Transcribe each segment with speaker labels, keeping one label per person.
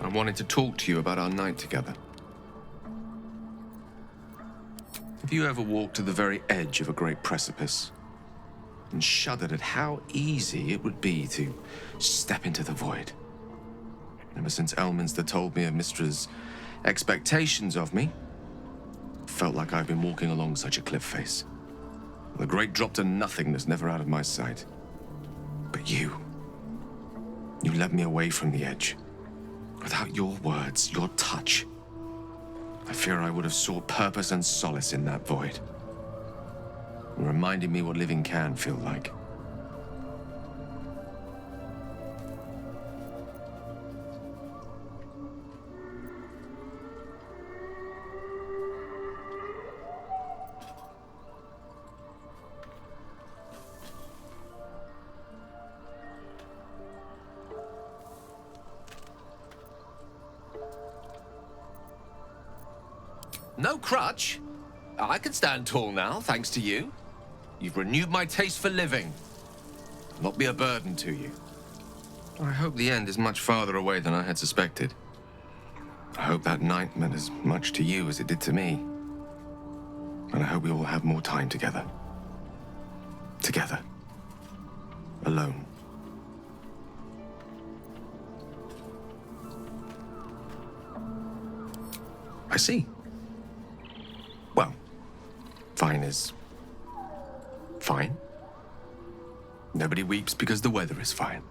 Speaker 1: wanted to talk to you about our night together. Have you ever walked to the very edge of a great precipice and shuddered at how easy it would be to step into the void? Ever since Elminster told me of Mistra's expectations of me, it felt like I've been walking along such a cliff face. The great drop to nothingness, never out of my sight. But you led me away from the edge. Without your words, your touch, I fear I would have sought purpose and solace in that void. You reminded me what living can feel like.
Speaker 2: No crutch. I can stand tall now, thanks to you. You've renewed my taste for living. I'll not be a burden to you.
Speaker 1: I hope the end is much farther away than I had suspected. I hope that night meant as much to you as it did to me. And I hope we all have more time together. Together. Alone. I see. Well, fine is fine. Nobody weeps because the weather is fine.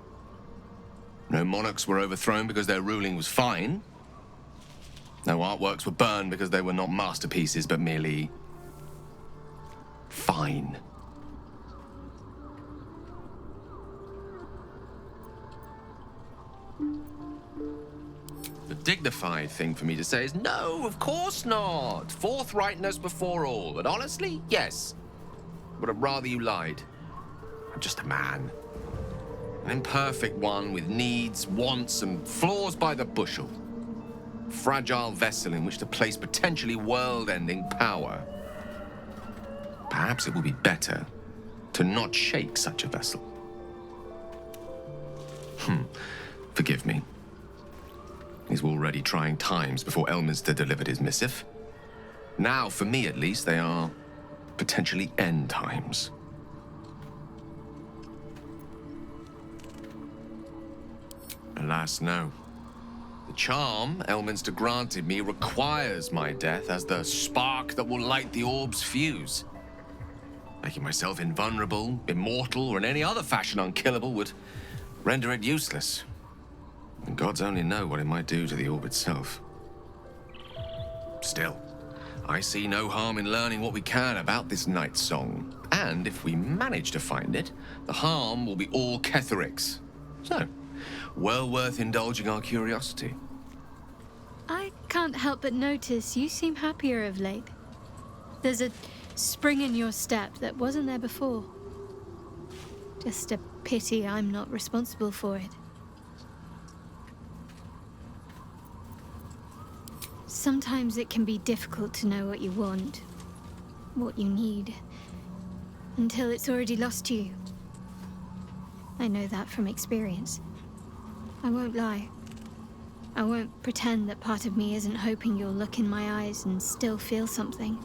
Speaker 1: No monarchs were overthrown because their ruling was fine. No artworks were burned because they were not masterpieces, but merely fine. The dignified thing for me to say is, no, of course not. Forthrightness before all. But honestly, yes. Would have rather you lied. I'm just a man. An imperfect one with needs, wants, and flaws by the bushel. Fragile vessel in which to place potentially world-ending power. Perhaps it will be better to not shake such a vessel. Forgive me. These were already trying times before Elminster delivered his missive. Now, for me at least, they are potentially end times. Alas, no. The charm Elminster granted me requires my death as the spark that will light the orb's fuse. Making myself invulnerable, immortal, or in any other fashion unkillable would render it useless. And gods only know what it might do to the orb itself. Still, I see no harm in learning what we can about this night song. And if we manage to find it, the harm will be all Ketheric's. So, well worth indulging our curiosity.
Speaker 3: I can't help but notice you seem happier of late. There's a spring in your step that wasn't there before. Just a pity I'm not responsible for it. Sometimes it can be difficult to know what you want, what you need, until it's already lost you. I know that from experience. I won't lie. I won't pretend that part of me isn't hoping you'll look in my eyes and still feel something.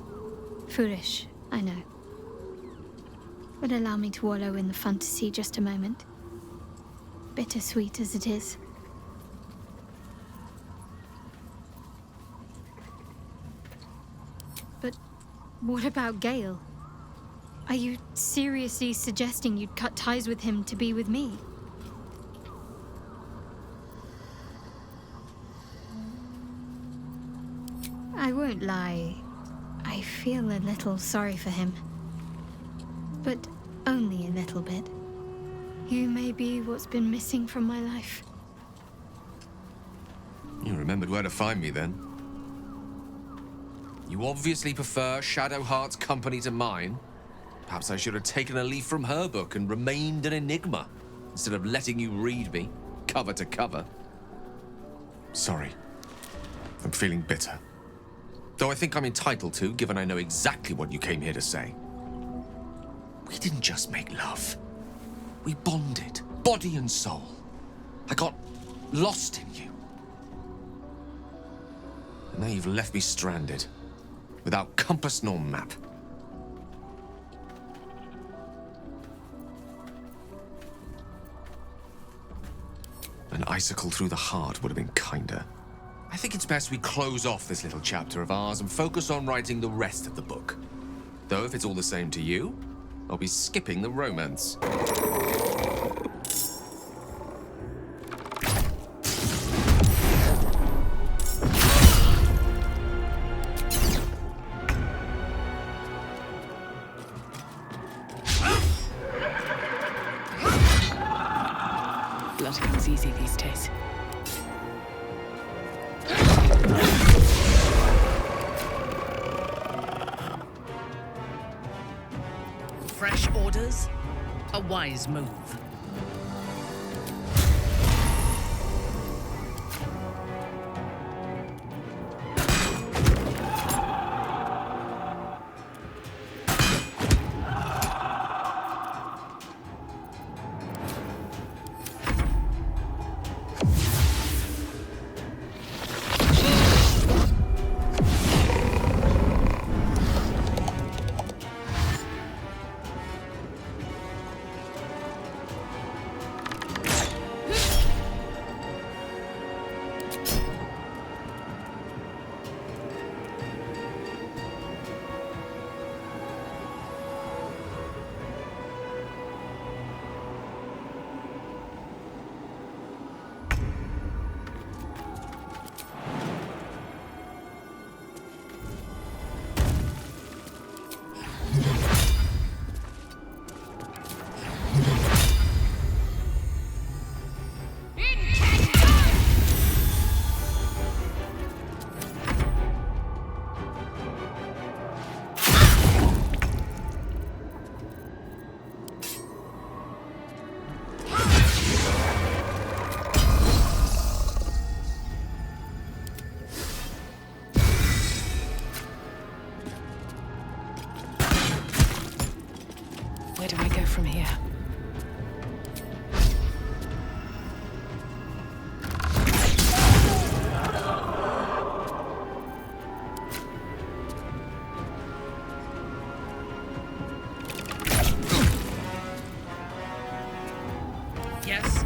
Speaker 3: Foolish, I know. But allow me to wallow in the fantasy just a moment. Bittersweet as it is. But what about Gale? Are you seriously suggesting you'd cut ties with him to be with me? I won't lie. I feel a little sorry for him. But only a little bit. You may be what's been missing from my life.
Speaker 1: You remembered where to find me then.
Speaker 2: You obviously prefer Shadowheart's company to mine. Perhaps I should have taken a leaf from her book and remained an enigma, instead of letting you read me, cover to cover.
Speaker 1: Sorry. I'm feeling bitter.
Speaker 2: Though I think I'm entitled to, given I know exactly what you came here to say. We didn't just make love. We bonded, body and soul. I got lost in you. Now you've left me stranded, without compass nor map. An icicle through the heart would have been kinder. I think it's best we close off this little chapter of ours and focus on writing the rest of the book. Though if it's all the same to you, I'll be skipping the romance.
Speaker 4: Blood comes easy these days.
Speaker 5: Fresh orders? A wise move.
Speaker 4: Where do I go from here?
Speaker 5: Yes?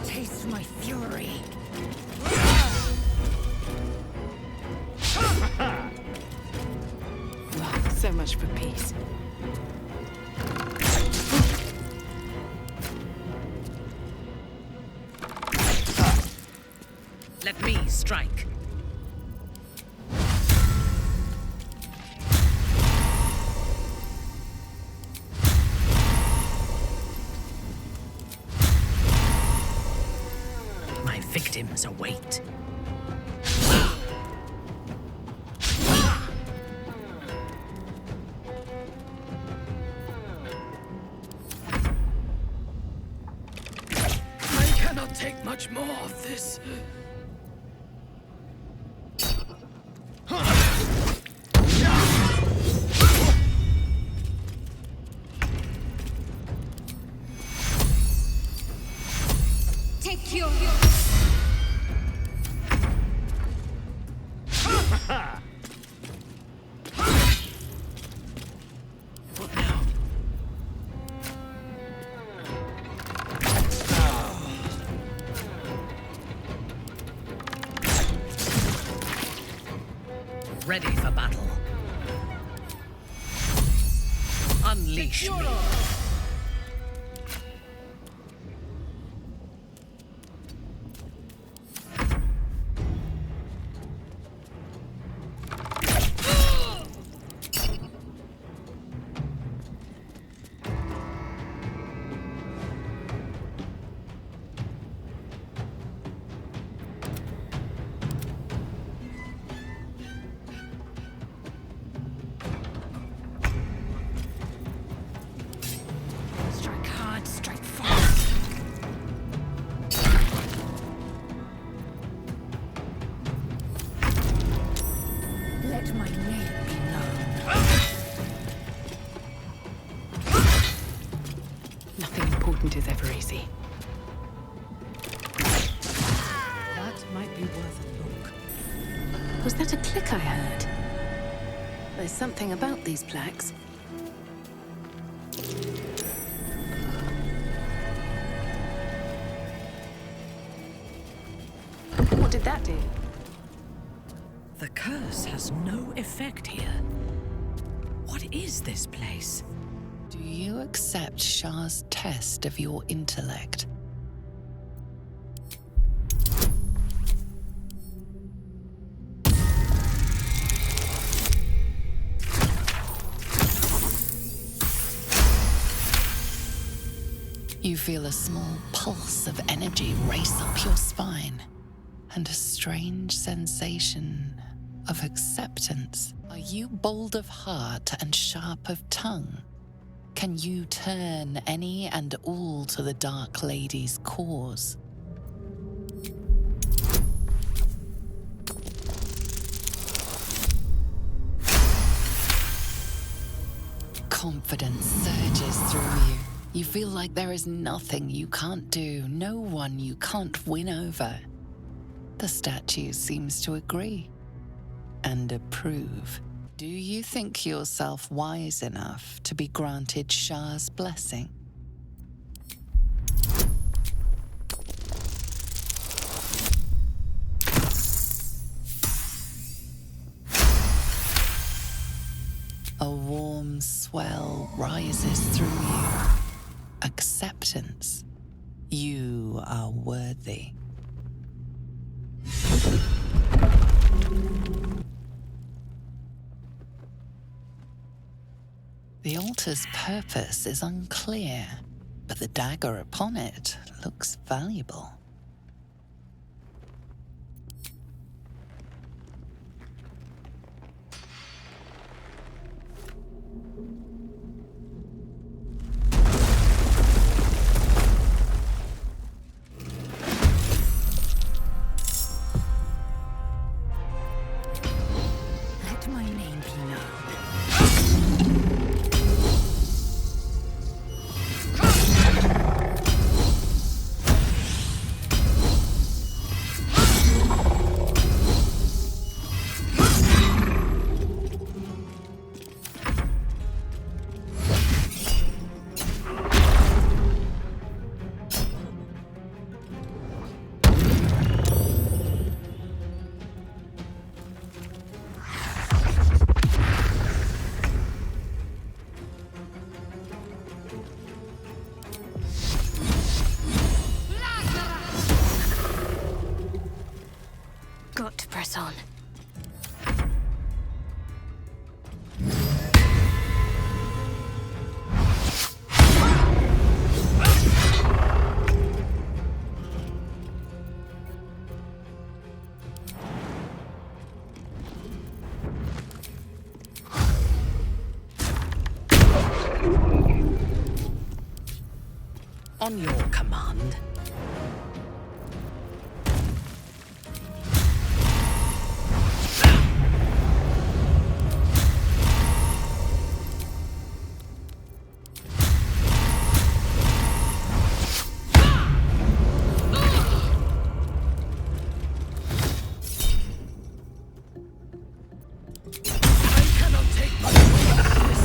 Speaker 5: Taste my fury.
Speaker 4: Well, so much for peace.
Speaker 5: Let me strike. My victims await.
Speaker 6: I cannot take much more of this.
Speaker 3: Take your...
Speaker 5: What now? Ready for battle. Unleash me.
Speaker 4: Let my name be known. Nothing important is ever easy.
Speaker 5: That might be worth a look.
Speaker 4: Was that a click I heard? There's something about these plaques. What did that do?
Speaker 5: The curse has no effect here. What is this place?
Speaker 7: Do you accept Shar's test of your intellect? You feel a small pulse of energy race up your spine, and a strange sensation of acceptance. Are you bold of heart and sharp of tongue? Can you turn any and all to the Dark Lady's cause? Confidence surges through you. You feel like there is nothing you can't do, no one you can't win over. The statue seems to agree and approve. Do you think yourself wise enough to be granted Shar's blessing? A warm swell rises through you. Acceptance. You are worthy. The altar's purpose is unclear, but the dagger upon it looks valuable.
Speaker 4: Let my name be known.
Speaker 3: Got to press on.
Speaker 5: On your command.
Speaker 6: I cannot take much more of this.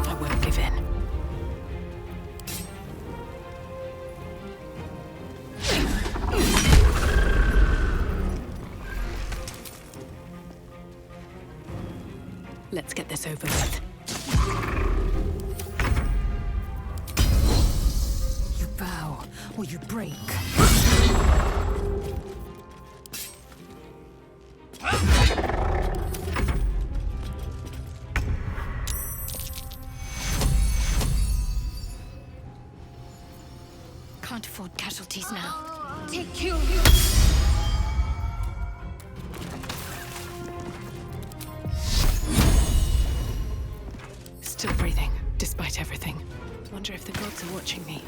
Speaker 4: I won't give in. Let's get this over with.
Speaker 7: You bow, or
Speaker 5: or you break.
Speaker 3: Can't afford casualties now. Take two.
Speaker 4: Still breathing, despite everything. Wonder if the gods are watching me.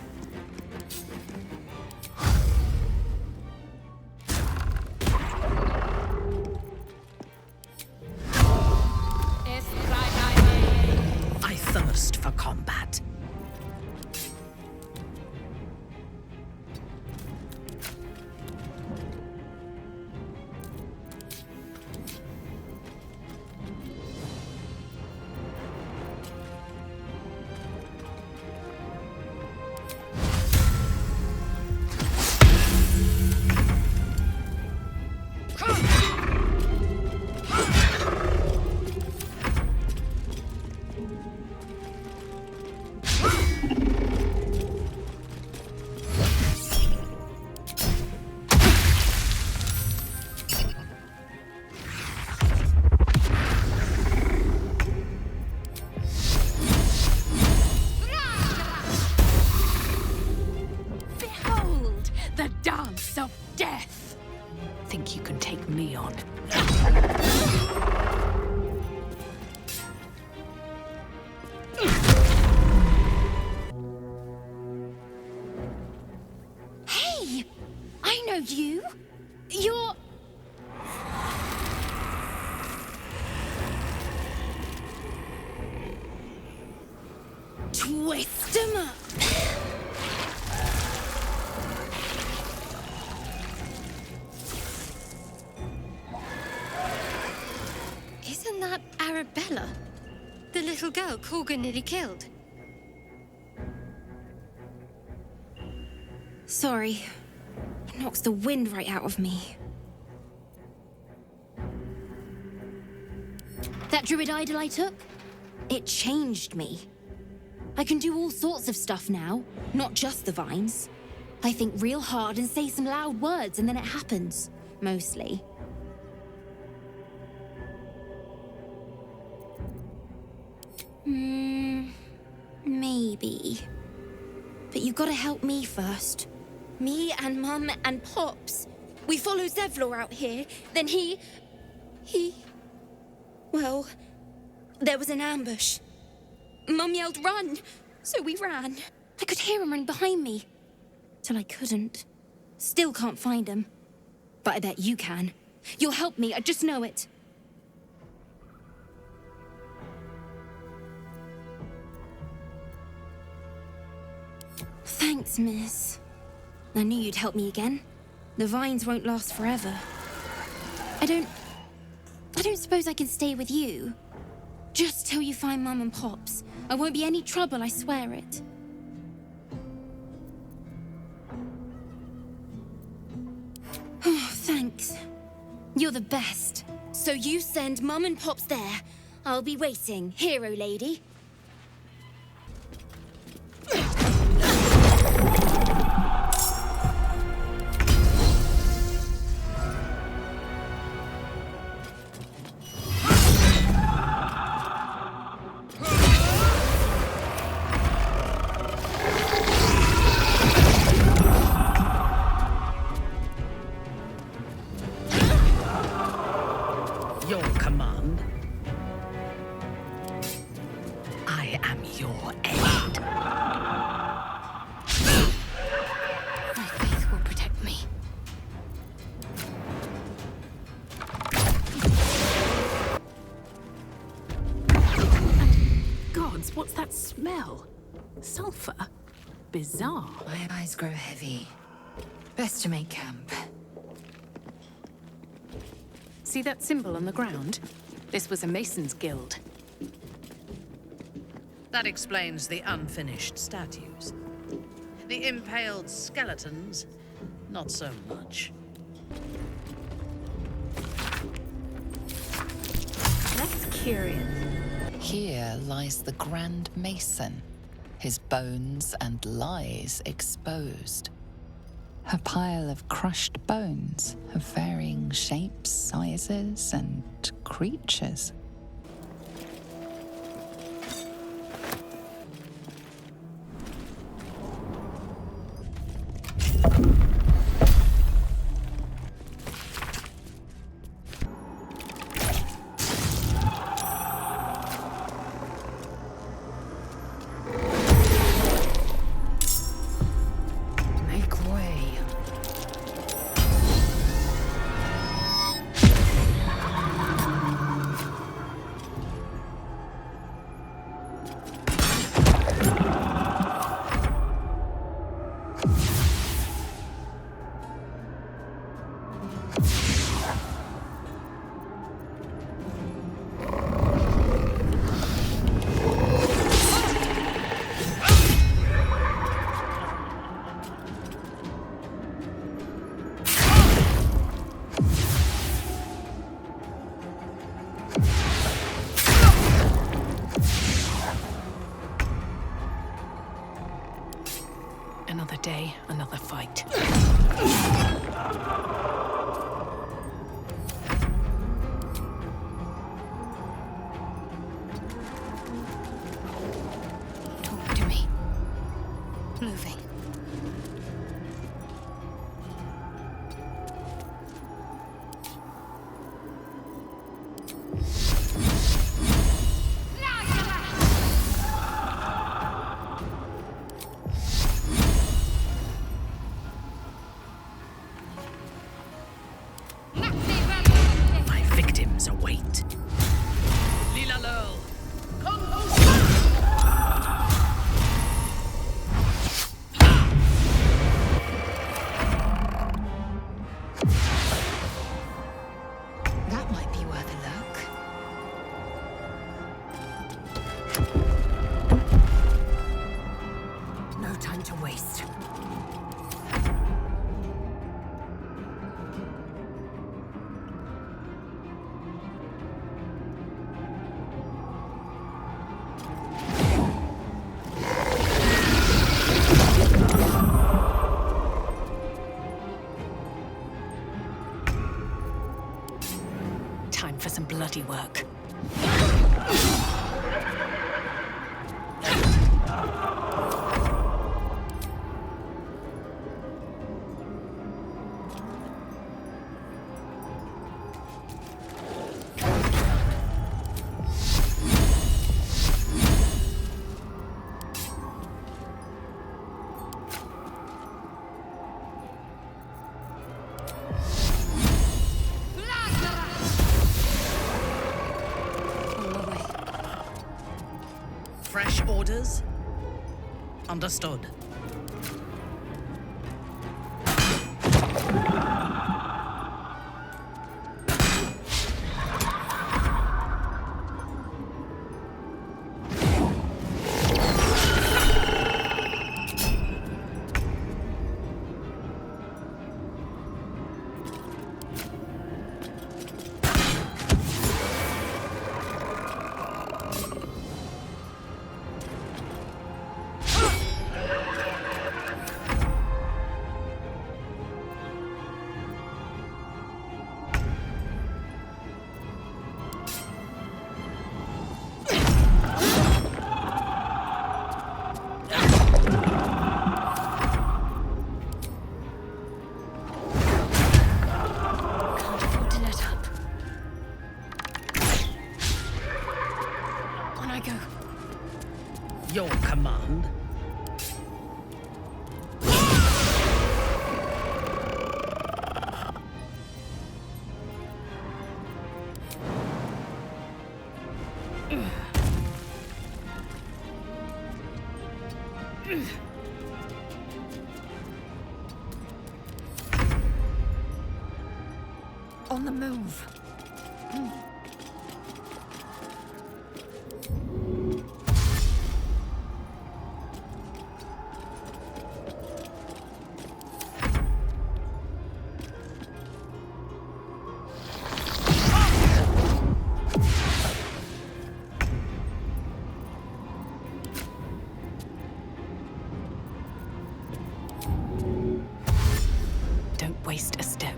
Speaker 5: I thirst for combat.
Speaker 4: Behold, the dance of death! Think you can take me on?
Speaker 3: Hey! I know you! You're... Twist 'em up! Isn't that Arabella? The little girl Corgan nearly killed. Sorry. It knocks the wind right out of me. That druid idol I took? It changed me. I can do all sorts of stuff now, not just the vines. I think real hard and say some loud words and then it happens. Mostly. Maybe. But you gotta help me first. Me and Mum and Pops. We followed Zevlor out here, then he... Well, there was an ambush. Mum yelled, "Run!" So we ran. I could hear him running behind me. Till I couldn't. Still can't find him. But I bet you can. You'll help me, I just know it. Thanks, miss. I knew you'd help me again. The vines won't last forever. I don't suppose I can stay with you. Just till you find Mum and Pops. I won't be any trouble, I swear it. Oh, thanks. You're the best. So you send Mum and Pops there. I'll be waiting, hero lady.
Speaker 5: Your command. I am your aid.
Speaker 3: My faith will protect me.
Speaker 4: Gods, what's that smell? Sulfur? Bizarre.
Speaker 8: My eyes grow heavy. Best to make camp.
Speaker 4: See that symbol on the ground? This was a Mason's guild.
Speaker 5: That explains the unfinished statues. The impaled skeletons, not so much.
Speaker 3: That's curious.
Speaker 7: Here lies the Grand Mason, his bones and lies exposed. A pile of crushed bones of varying shapes, sizes, and creatures.
Speaker 4: Another day, another fight.
Speaker 3: Talk to me. Moving.
Speaker 4: My victims await.
Speaker 8: That might be worth a look.
Speaker 4: No time to waste. Time for some bloody work.
Speaker 5: Fresh orders? Understood.
Speaker 3: Can't afford to let up. On I go.
Speaker 5: Your command.
Speaker 4: On the move. waste a step.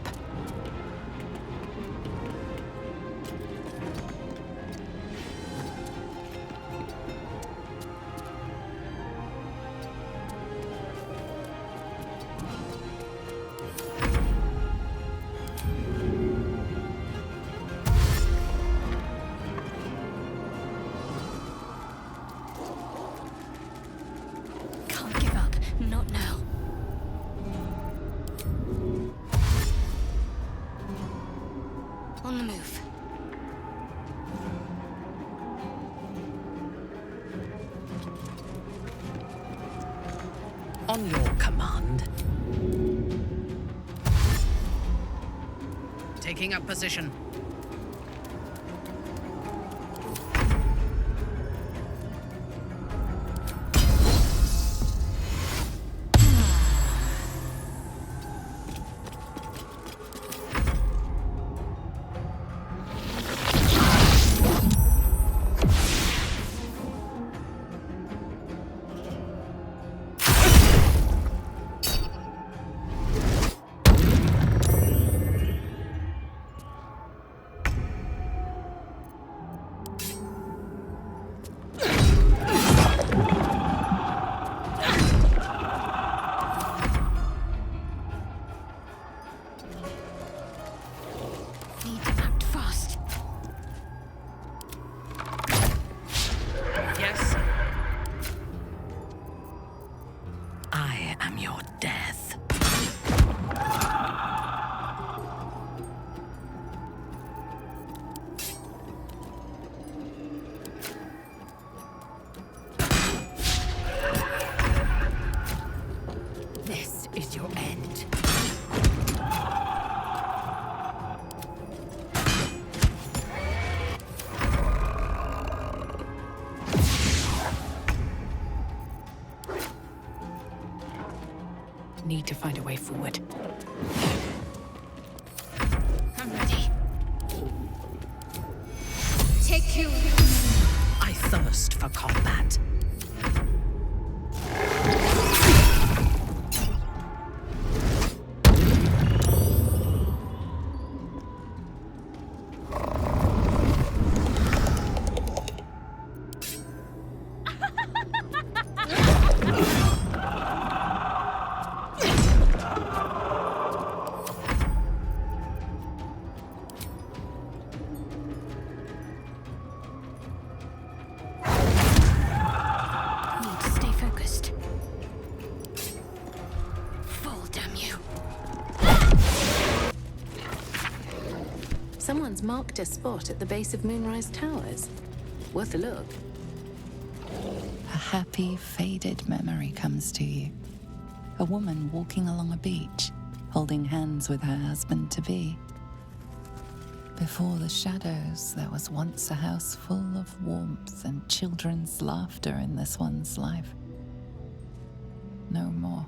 Speaker 3: Can't give up. Not now. On the move.
Speaker 5: On your command. Taking up position.
Speaker 3: Need to act fast.
Speaker 5: Yes. I am your death.
Speaker 4: This is your end. Need to find a way forward.
Speaker 3: I'm ready. Take you.
Speaker 5: I thirst for combat.
Speaker 3: Need to stay focused. Fall, damn you.
Speaker 9: Someone's marked a spot at the base of Moonrise Towers. Worth a look.
Speaker 7: A happy, faded memory comes to you. A woman walking along a beach, holding hands with her husband-to-be. Before the shadows, there was once a house full of warmth and children's laughter in this one's life. No more.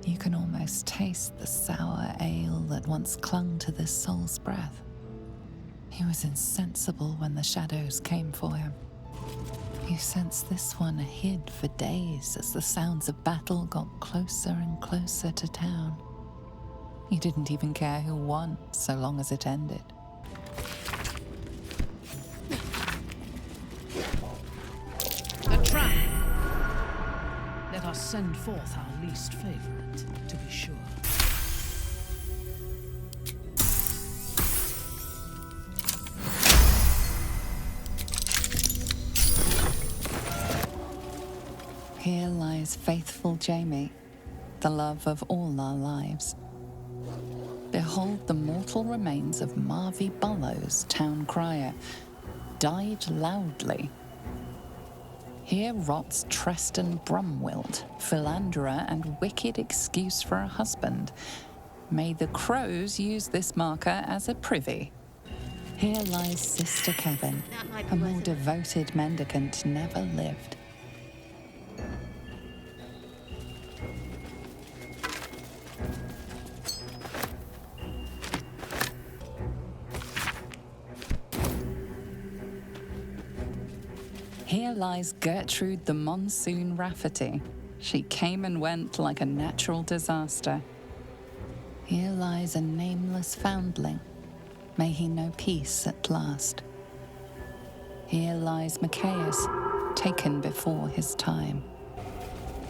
Speaker 7: You can almost taste the sour ale that once clung to this soul's breath. He was insensible when the shadows came for him. You sense this one hid for days as the sounds of battle got closer and closer to town. You didn't even care who won, so long as it ended.
Speaker 5: A trap. Let us send forth our least favorite, to be sure.
Speaker 7: Here lies faithful Jamie, the love of all our lives. Behold the mortal remains of Marvy Bullows, town crier, died loudly. Here rots Treston Brumwild, philanderer and wicked excuse for a husband. May the crows use this marker as a privy. Here lies Sister Kevin, a more devoted mendicant never lived. Here lies Gertrude the Monsoon Rafferty. She came and went like a natural disaster. Here lies a nameless foundling. May he know peace at last. Here lies Macias, taken before his time.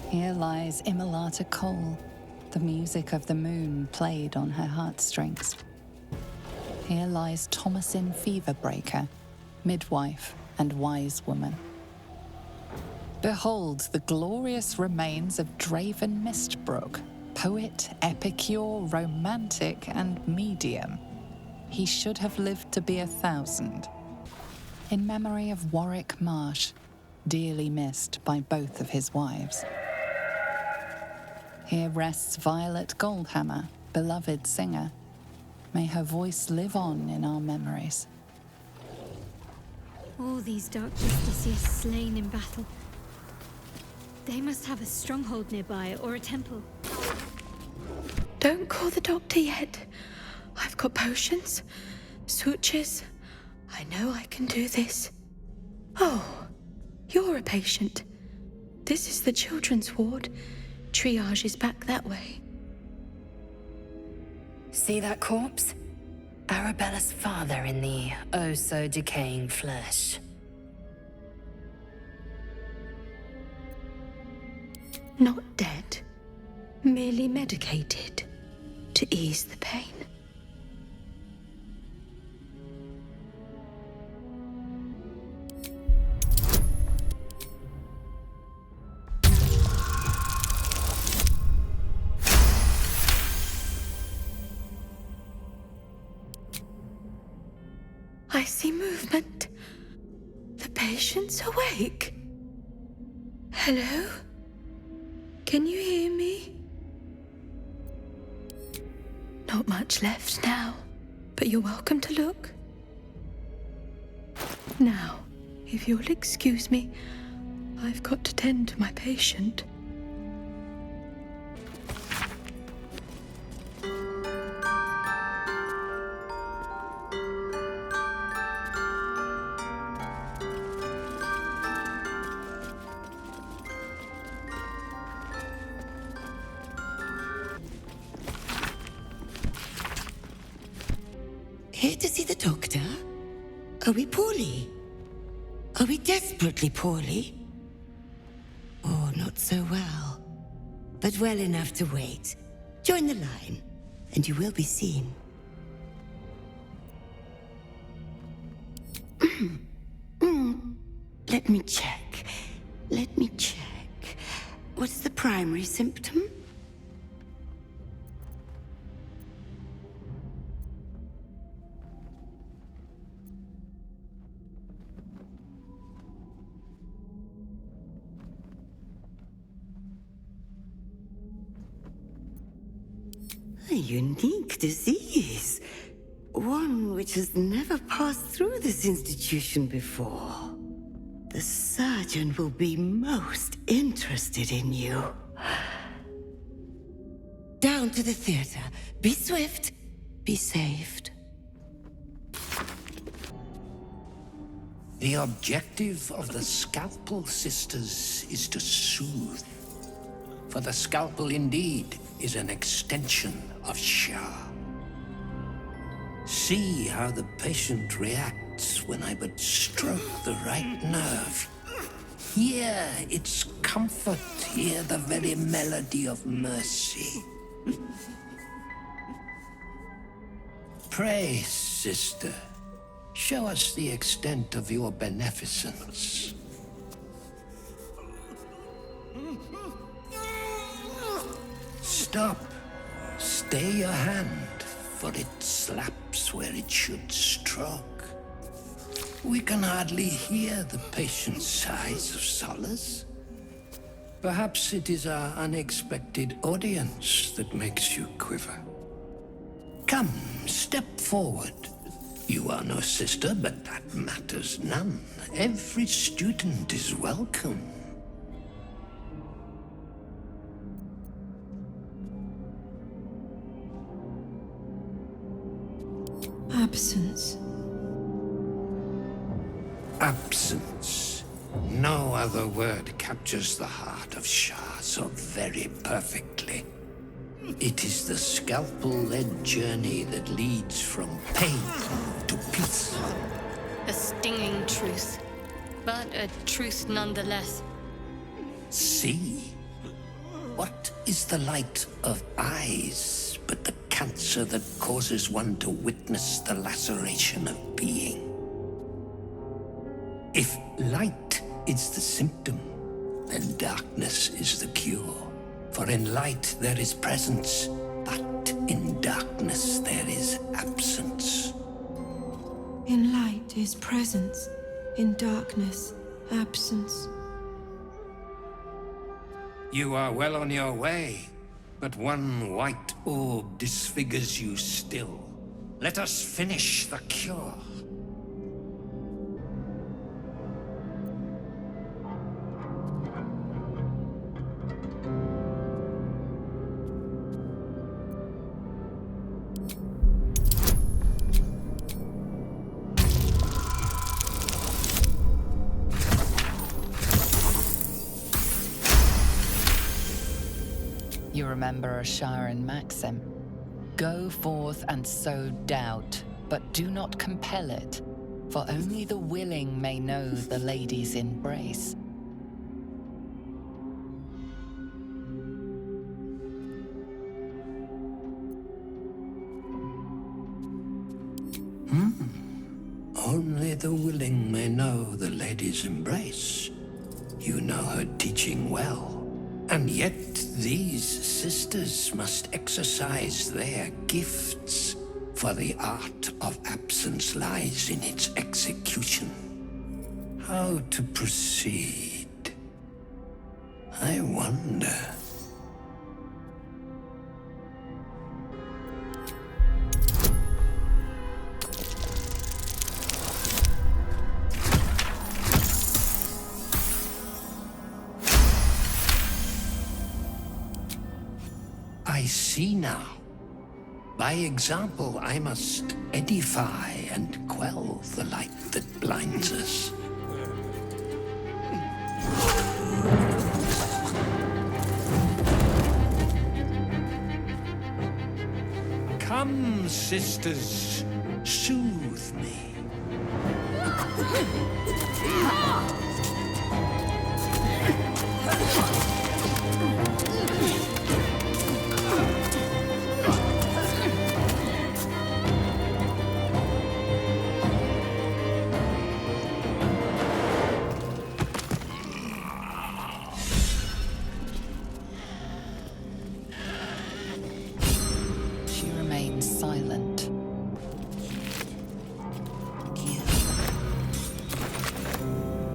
Speaker 7: Here lies Immolata Cole, the music of the moon played on her heartstrings. Here lies Thomasin Feverbreaker, midwife and wise woman. Behold the glorious remains of Draven Mistbrook, poet, epicure, romantic, and medium. He should have lived to be 1,000. In memory of Warwick Marsh, dearly missed by both of his wives. Here rests Violet Goldhammer, beloved singer. May her voice live on in our memories.
Speaker 3: All these dark justiciars slain in battle. They must have a stronghold nearby or a temple.
Speaker 10: Don't call the doctor yet. I've got potions, sutures. I know I can do this. Oh, you're a patient. This is the children's ward. Triage is back that way.
Speaker 8: See that corpse? Arabella's father in the oh-so-decaying flesh.
Speaker 10: Not dead, merely medicated to ease the pain. I see movement. The patient's awake. Hello? Can you hear me? Not much left now, but you're welcome to look. Now, if you'll excuse me, I've got to tend to my patient.
Speaker 11: Here to see the doctor? Are we poorly? Are we desperately poorly? Oh, not so well. But well enough to wait. Join the line, and you will be seen. Let me check. Let me check. What's the primary symptom? A unique disease. One which has never passed through this institution before. The surgeon will be most interested in you. Down to the theater. Be swift. Be saved.
Speaker 6: The objective of the Scalpel Sisters is to soothe. For the Scalpel indeed is an extension of Shar. See how the patient reacts when I but stroke the right nerve. Hear its comfort, hear the very melody of mercy. Pray, sister, show us the extent of your beneficence. Stop. Stay your hand, for it slaps where it should stroke. We can hardly hear the patient's sighs of solace. Perhaps it is our unexpected audience that makes you quiver. Come, step forward. You are no sister, but that matters none. Every student is welcome.
Speaker 10: Absence.
Speaker 6: Absence. No other word captures the heart of Shar so very perfectly. It is the scalpel-led journey that leads from pain to peace.
Speaker 10: A stinging truth, but a truth nonetheless.
Speaker 6: See? What is the light of eyes but the cancer that causes one to witness the laceration of being? If light is the symptom, then darkness is the cure. For in light there is presence, but in darkness there is absence.
Speaker 12: In light is presence, in darkness, absence.
Speaker 6: You are well on your way, but one white orb disfigures you still. Let us finish the cure.
Speaker 7: You remember a Shar and maxim. Go forth and sow doubt, but do not compel it, for only the willing may know the lady's embrace.
Speaker 6: Only the willing may know the lady's embrace. You know her teaching well. And yet these sisters must exercise their gifts, for the art of absence lies in its execution. How to proceed? I wonder. I see now. By example, I must edify and quell the light that blinds us. Come, sisters, soothe me.
Speaker 7: She remains silent.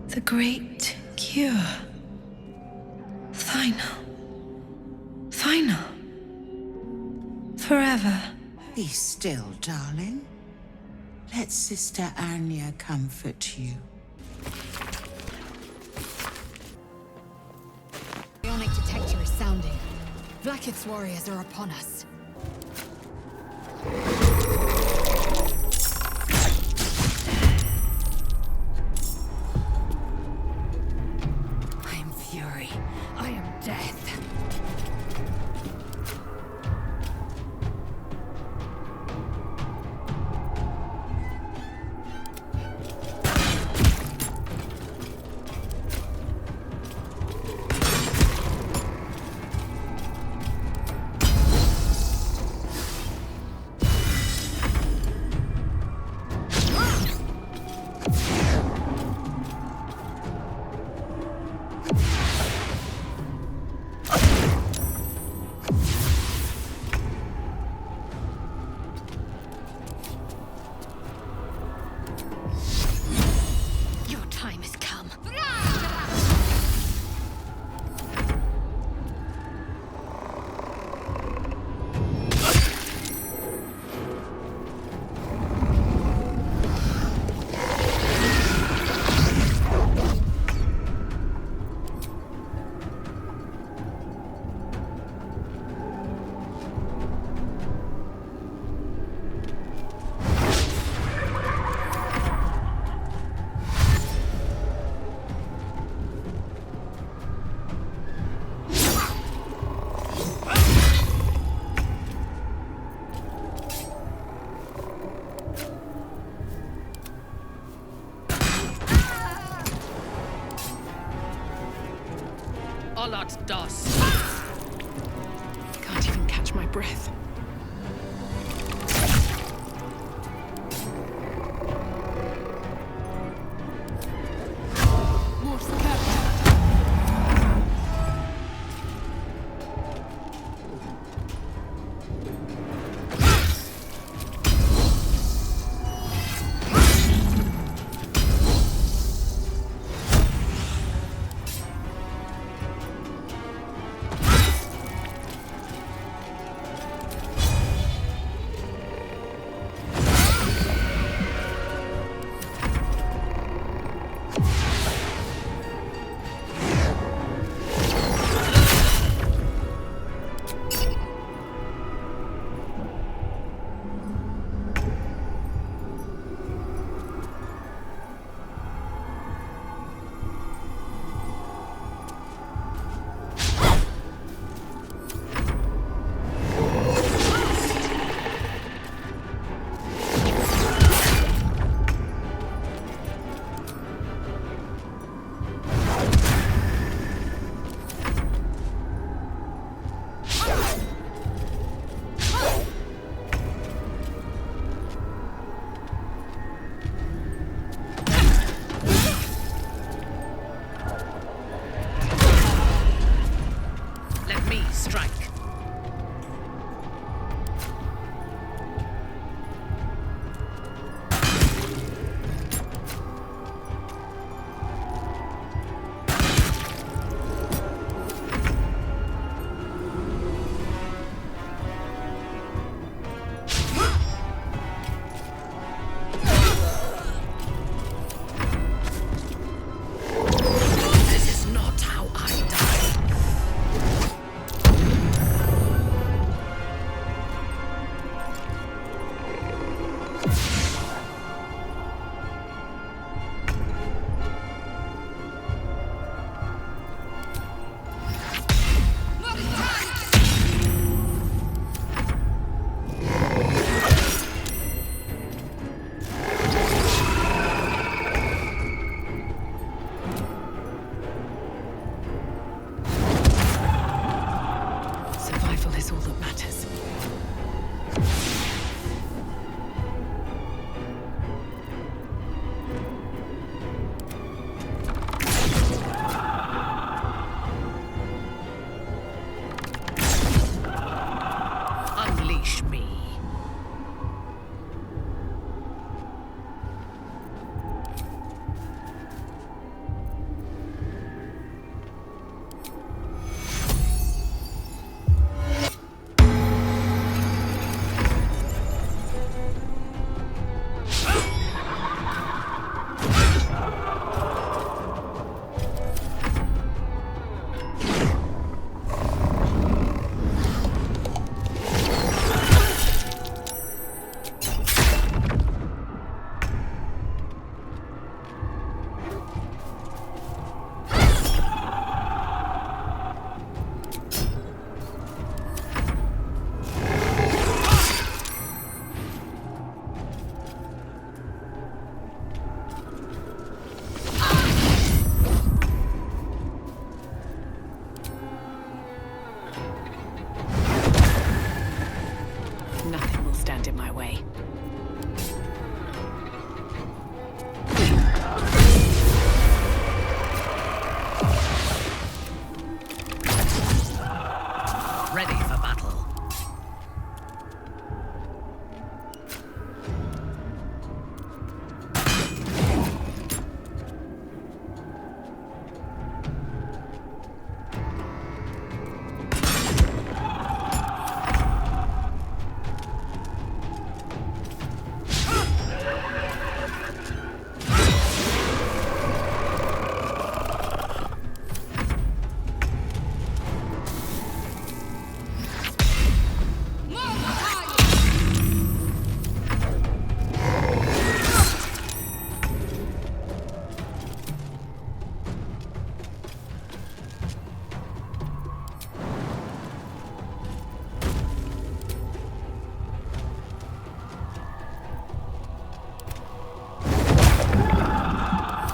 Speaker 12: The great cure. Final. Final. Forever.
Speaker 11: Be still, darling. Let Sister Anya comfort you.
Speaker 4: Bionic detector is sounding. Blacket's warriors are upon us. I am fury. I am death.
Speaker 5: Dos.
Speaker 9: Can't even catch my breath.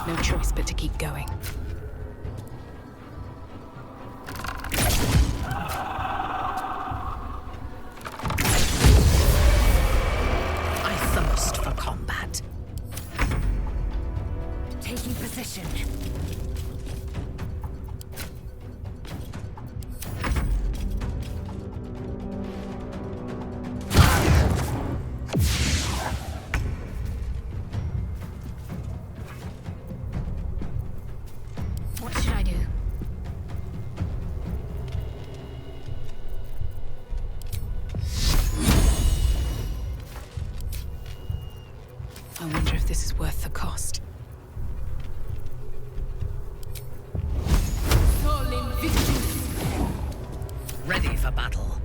Speaker 9: No choice but to keep going. I wonder if this is worth the cost.
Speaker 5: Ready for battle.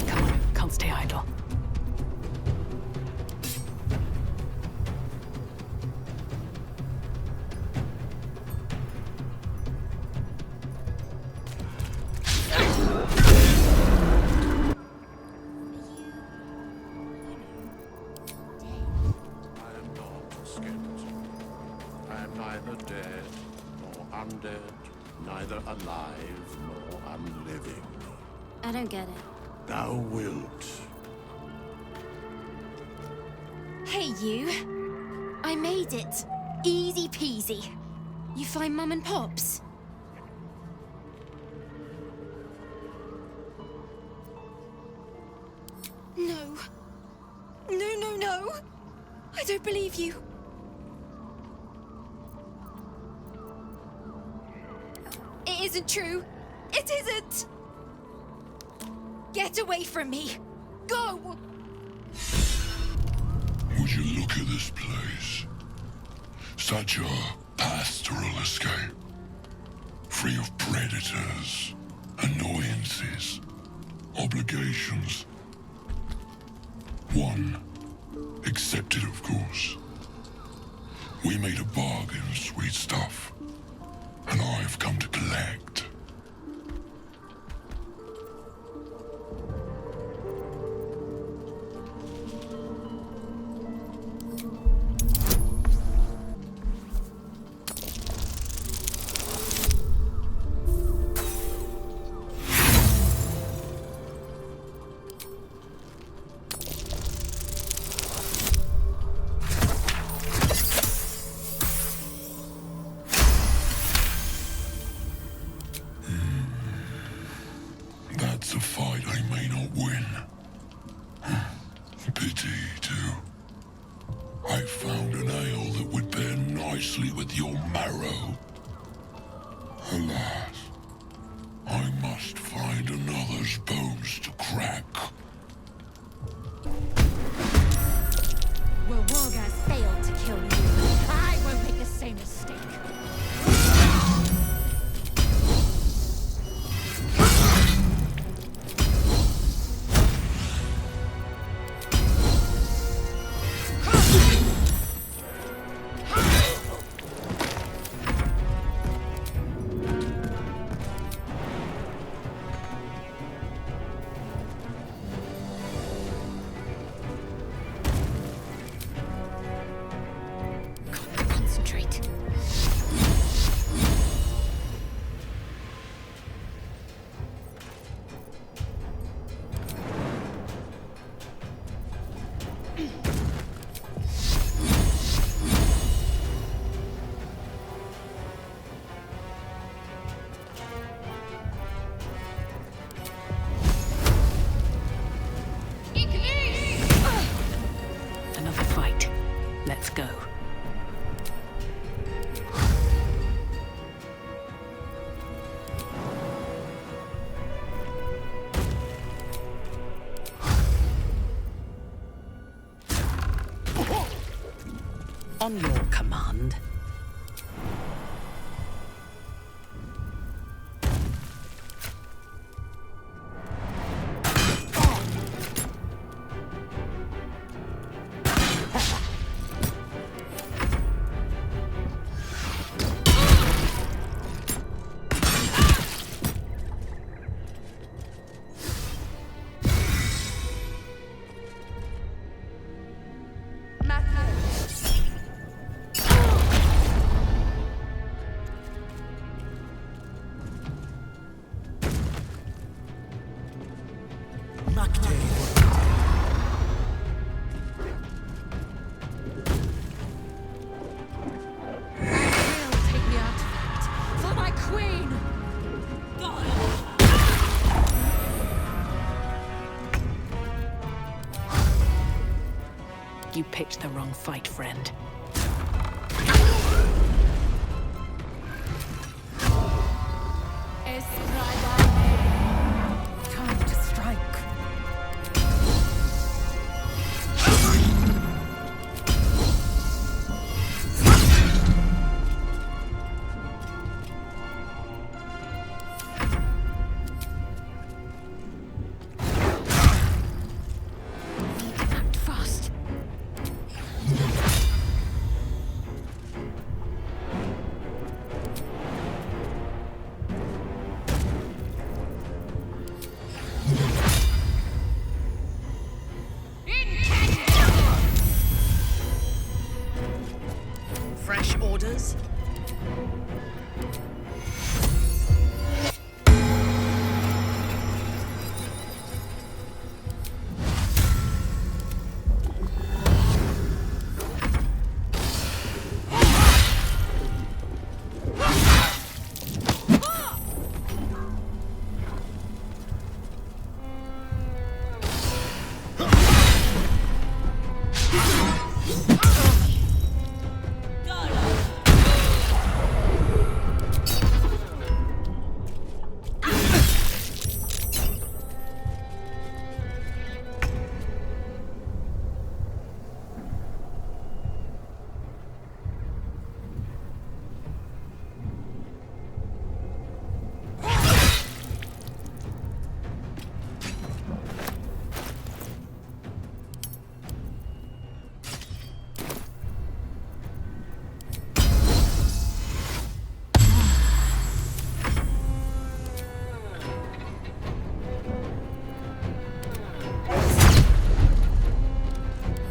Speaker 9: Come on, can't stay idle.
Speaker 13: Neither dead nor undead, neither alive nor unliving.
Speaker 14: I don't get it.
Speaker 13: Thou wilt.
Speaker 14: Hey, you. I made it. Easy peasy. You find Mum and Pops? No. No. I don't believe you. It isn't true. It isn't! Get away from me! Go!
Speaker 15: Would you look at this place? Such a pastoral escape. Free of predators, annoyances, obligations. One. Accepted, of course. We made a bargain, sweet stuff. And I've come to collect. That's a fight I may not win. Pity, too. I found an ale that would pair nicely with your marrow. Alas, I must find another's bones to crack.
Speaker 14: Well, Wargaz failed to kill you. I won't make the same mistake. Concentrate.
Speaker 9: Another fight. Let's go.
Speaker 5: On your command.
Speaker 4: You picked the wrong fight, friend.
Speaker 9: Time to strike.
Speaker 4: Act fast.
Speaker 5: Fresh orders?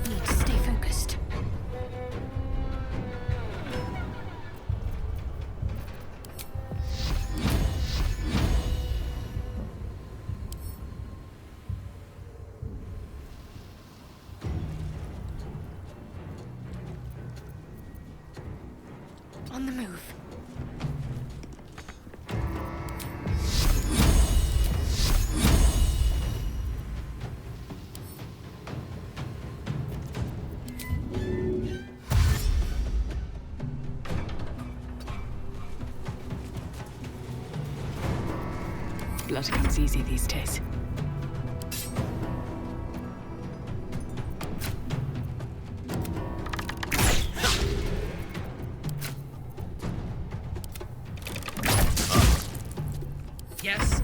Speaker 4: Need to stay focused. On the move. Blood comes easy these days.
Speaker 5: Yes?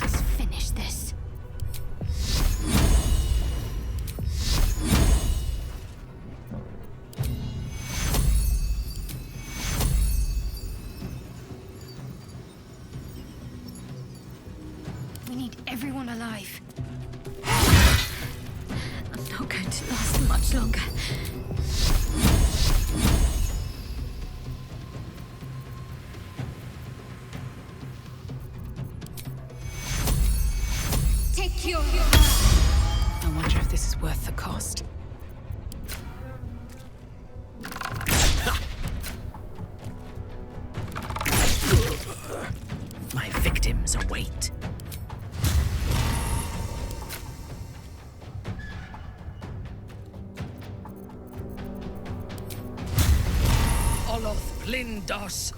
Speaker 4: Let's finish this. We need everyone alive. I'm not going to last much longer.
Speaker 14: Take your...
Speaker 4: I wonder if this is worth the cost.
Speaker 5: My victims await. Oloth Blindos.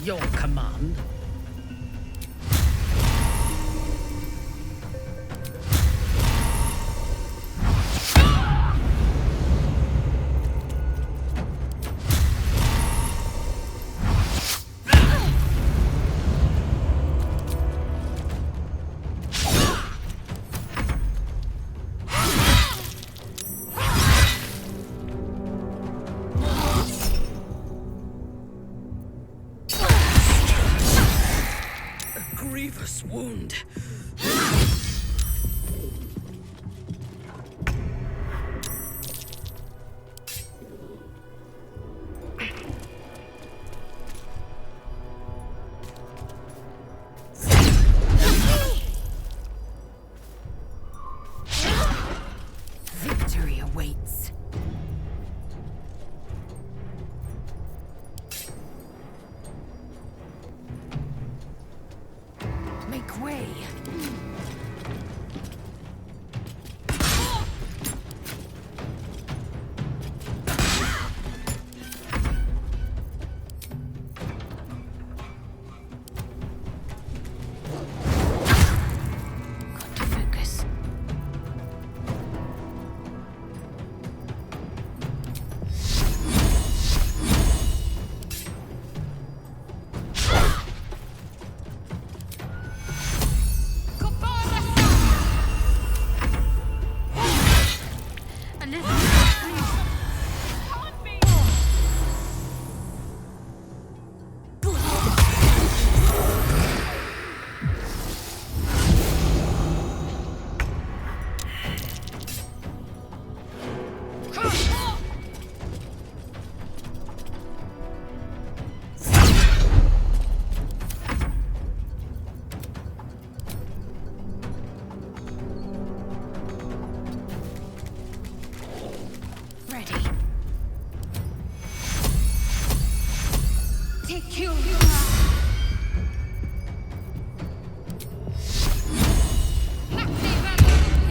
Speaker 5: your command. Grievous wound. Victory awaits. Make way. Got to focus. Ready. Take you.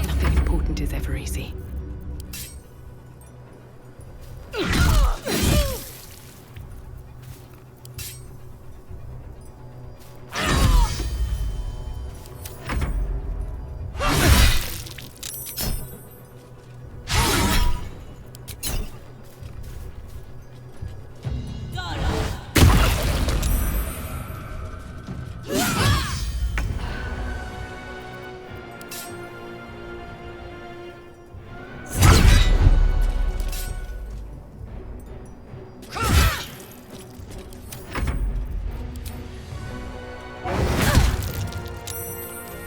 Speaker 5: Nothing important is ever easy.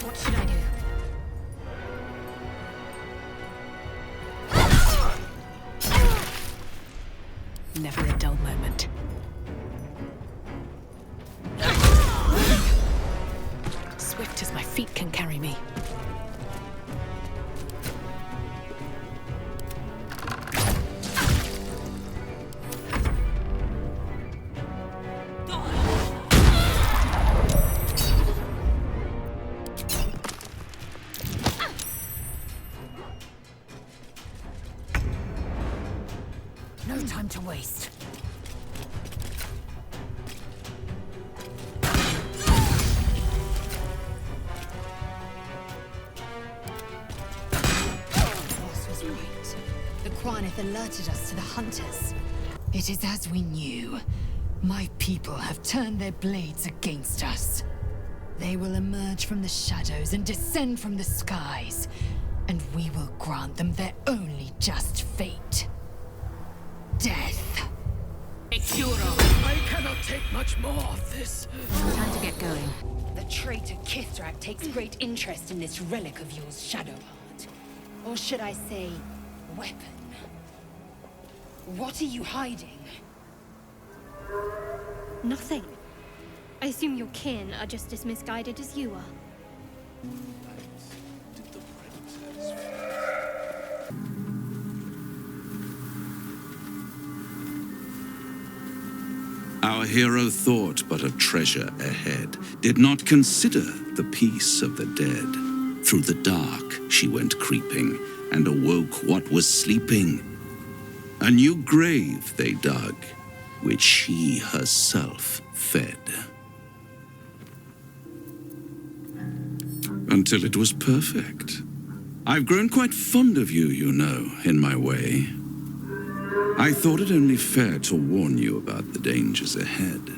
Speaker 5: What should I do? Never a dull moment. Swift as my feet can carry me. No time to waste.
Speaker 16: Boss was right. The Quanith alerted us to the hunters. It is as we knew. My people have turned their blades against us. They will emerge from the shadows and descend from the skies, and we will grant them their only just fate. Death.
Speaker 5: I cannot take much more of this.
Speaker 9: Time to get going.
Speaker 10: The traitor Kithrak takes great interest in this relic of yours, Shadowheart. Or should I say, weapon. What are you hiding?
Speaker 3: Nothing. I assume your kin are just as misguided as you are.
Speaker 17: Our hero thought but of treasure ahead, did not consider the peace of the dead. Through the dark she went creeping, and awoke what was sleeping. A new grave they dug, which she herself fed. Until it was perfect. I've grown quite fond of you, you know, in my way. I thought it only fair to warn you about the dangers ahead.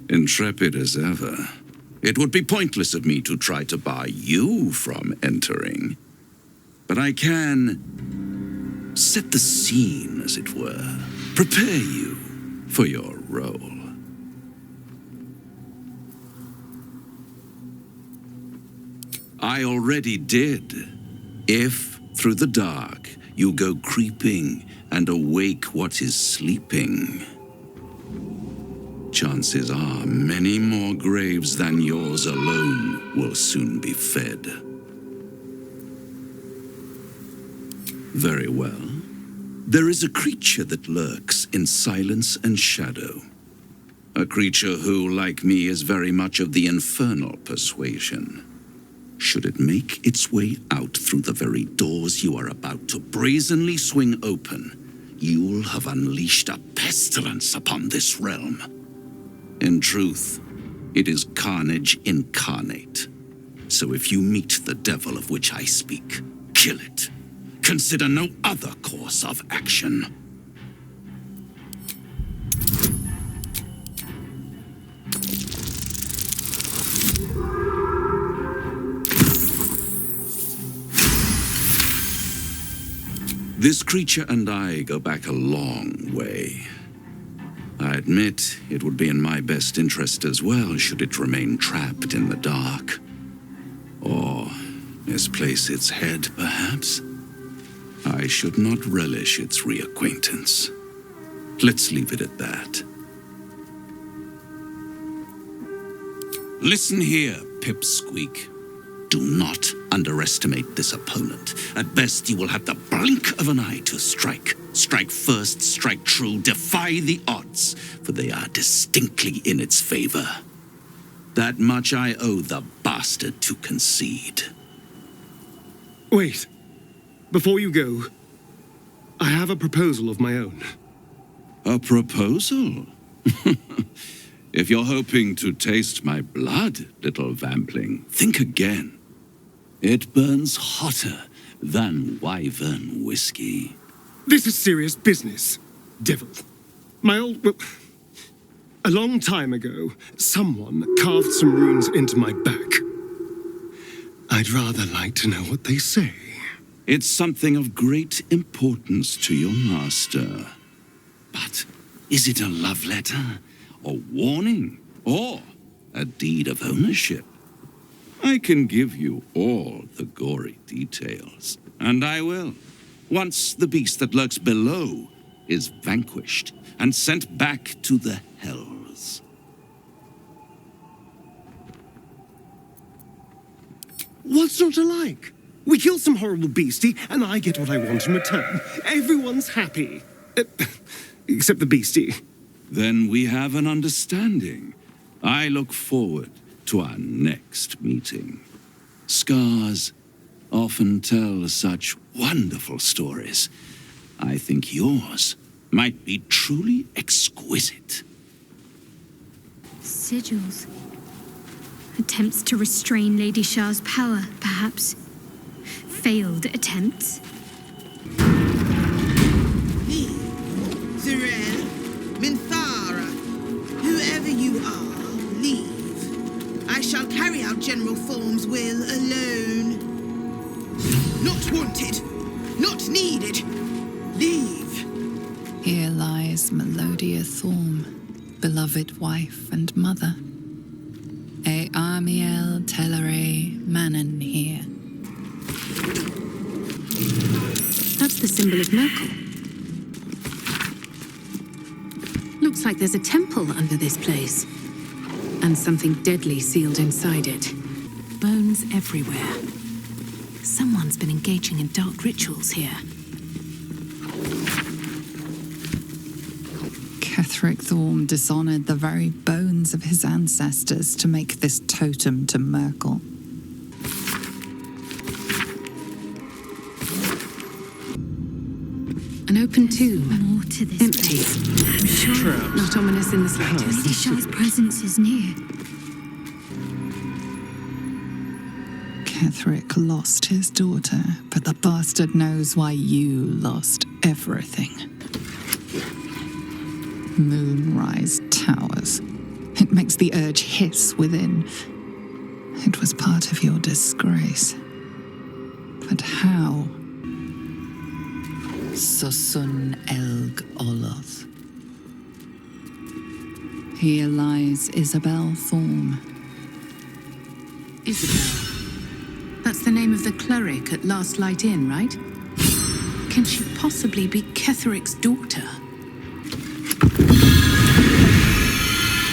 Speaker 17: Intrepid as ever. It would be pointless of me to try to bar you from entering. But I can set the scene, as it were. Prepare you for your role. I already did. If, through the dark, you go creeping and awake what is sleeping, chances are many more graves than yours alone will soon be fed. Very well. There is a creature that lurks in silence and shadow. A creature who, like me, is very much of the infernal persuasion. Should it make its way out through the very doors you are about to brazenly swing open, you'll have unleashed a pestilence upon this realm. In truth, it is carnage incarnate. So if you meet the devil of which I speak, kill it. Consider no other course of action. This creature and I go back a long way. I admit it would be in my best interest as well should it remain trapped in the dark. Or misplace its head, perhaps? I should not relish its reacquaintance. Let's leave it at that. Listen here, Pipsqueak. Do not underestimate this opponent. At best, you will have the blink of an eye to strike. Strike first, strike true, defy the odds, for they are distinctly in its favor. That much I owe the bastard to concede.
Speaker 18: Wait. Before you go, I have a proposal of my own.
Speaker 17: A proposal? If you're hoping to taste my blood, little vampling, think again. It burns hotter than wyvern whiskey.
Speaker 18: This is serious business, devil. A long time ago, someone carved some runes into my back. I'd rather like to know what they say.
Speaker 17: It's something of great importance to your master. But is it a love letter, a warning, or a deed of ownership? I can give you all the gory details, and I will, once the beast that lurks below is vanquished and sent back to the hells.
Speaker 18: What's not to like? We kill some horrible beastie, and I get what I want in return. Everyone's happy. Except the beastie.
Speaker 17: Then we have an understanding. I look forward to our next meeting. Scars often tell such wonderful stories. I think yours might be truly exquisite.
Speaker 3: Sigils. Attempts to restrain Lady Shar's power, perhaps. Failed attempts.
Speaker 19: Me, Zerel, Minthara, whoever you are, leave. I shall carry out General Form's will alone. Not wanted, not needed. Leave.
Speaker 7: Here lies Melodia Thorm, beloved wife and mother. E Amiel Telere Manon here.
Speaker 9: That's the symbol of Merkel. Looks like there's a temple under this place. And something deadly sealed inside it. Bones everywhere. Someone's been engaging in dark rituals here.
Speaker 7: Ketheric Thorm dishonored the very bones of his ancestors to make this totem to Merkel.
Speaker 9: An open tomb.
Speaker 3: More to this
Speaker 9: Empty.
Speaker 3: place. I'm sure
Speaker 9: Not ominous in the slightest.
Speaker 3: Lady Shar's presence is near.
Speaker 7: Ketherick lost his daughter, but the bastard knows why you lost everything. Moonrise towers. It makes the urge hiss within. It was part of your disgrace. But how? Susun Elg Oloth. Here lies Isabel Thorm.
Speaker 9: Isabel. That's the name of the cleric at Last Light Inn, right? Can she possibly be Ketherick's daughter?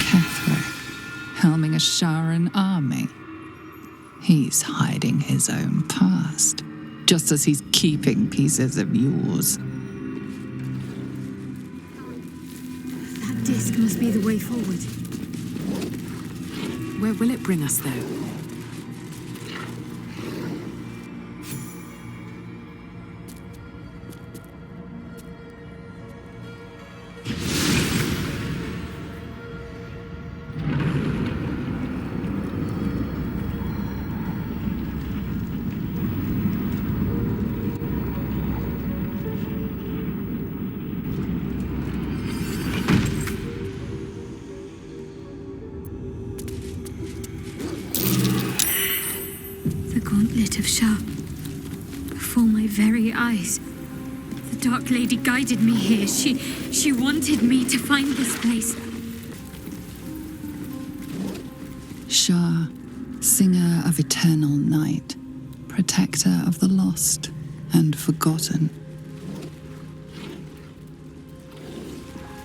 Speaker 7: Ketherick, helming a Sharan army. He's hiding his own past, just as he's keeping pieces of yours.
Speaker 3: That disc must be the way forward.
Speaker 9: Where will it bring us, though?
Speaker 3: Gauntlet of Shar. Before my very eyes. The Dark Lady guided me here. She wanted me to find this place.
Speaker 7: Shar, singer of eternal night, protector of the lost and forgotten.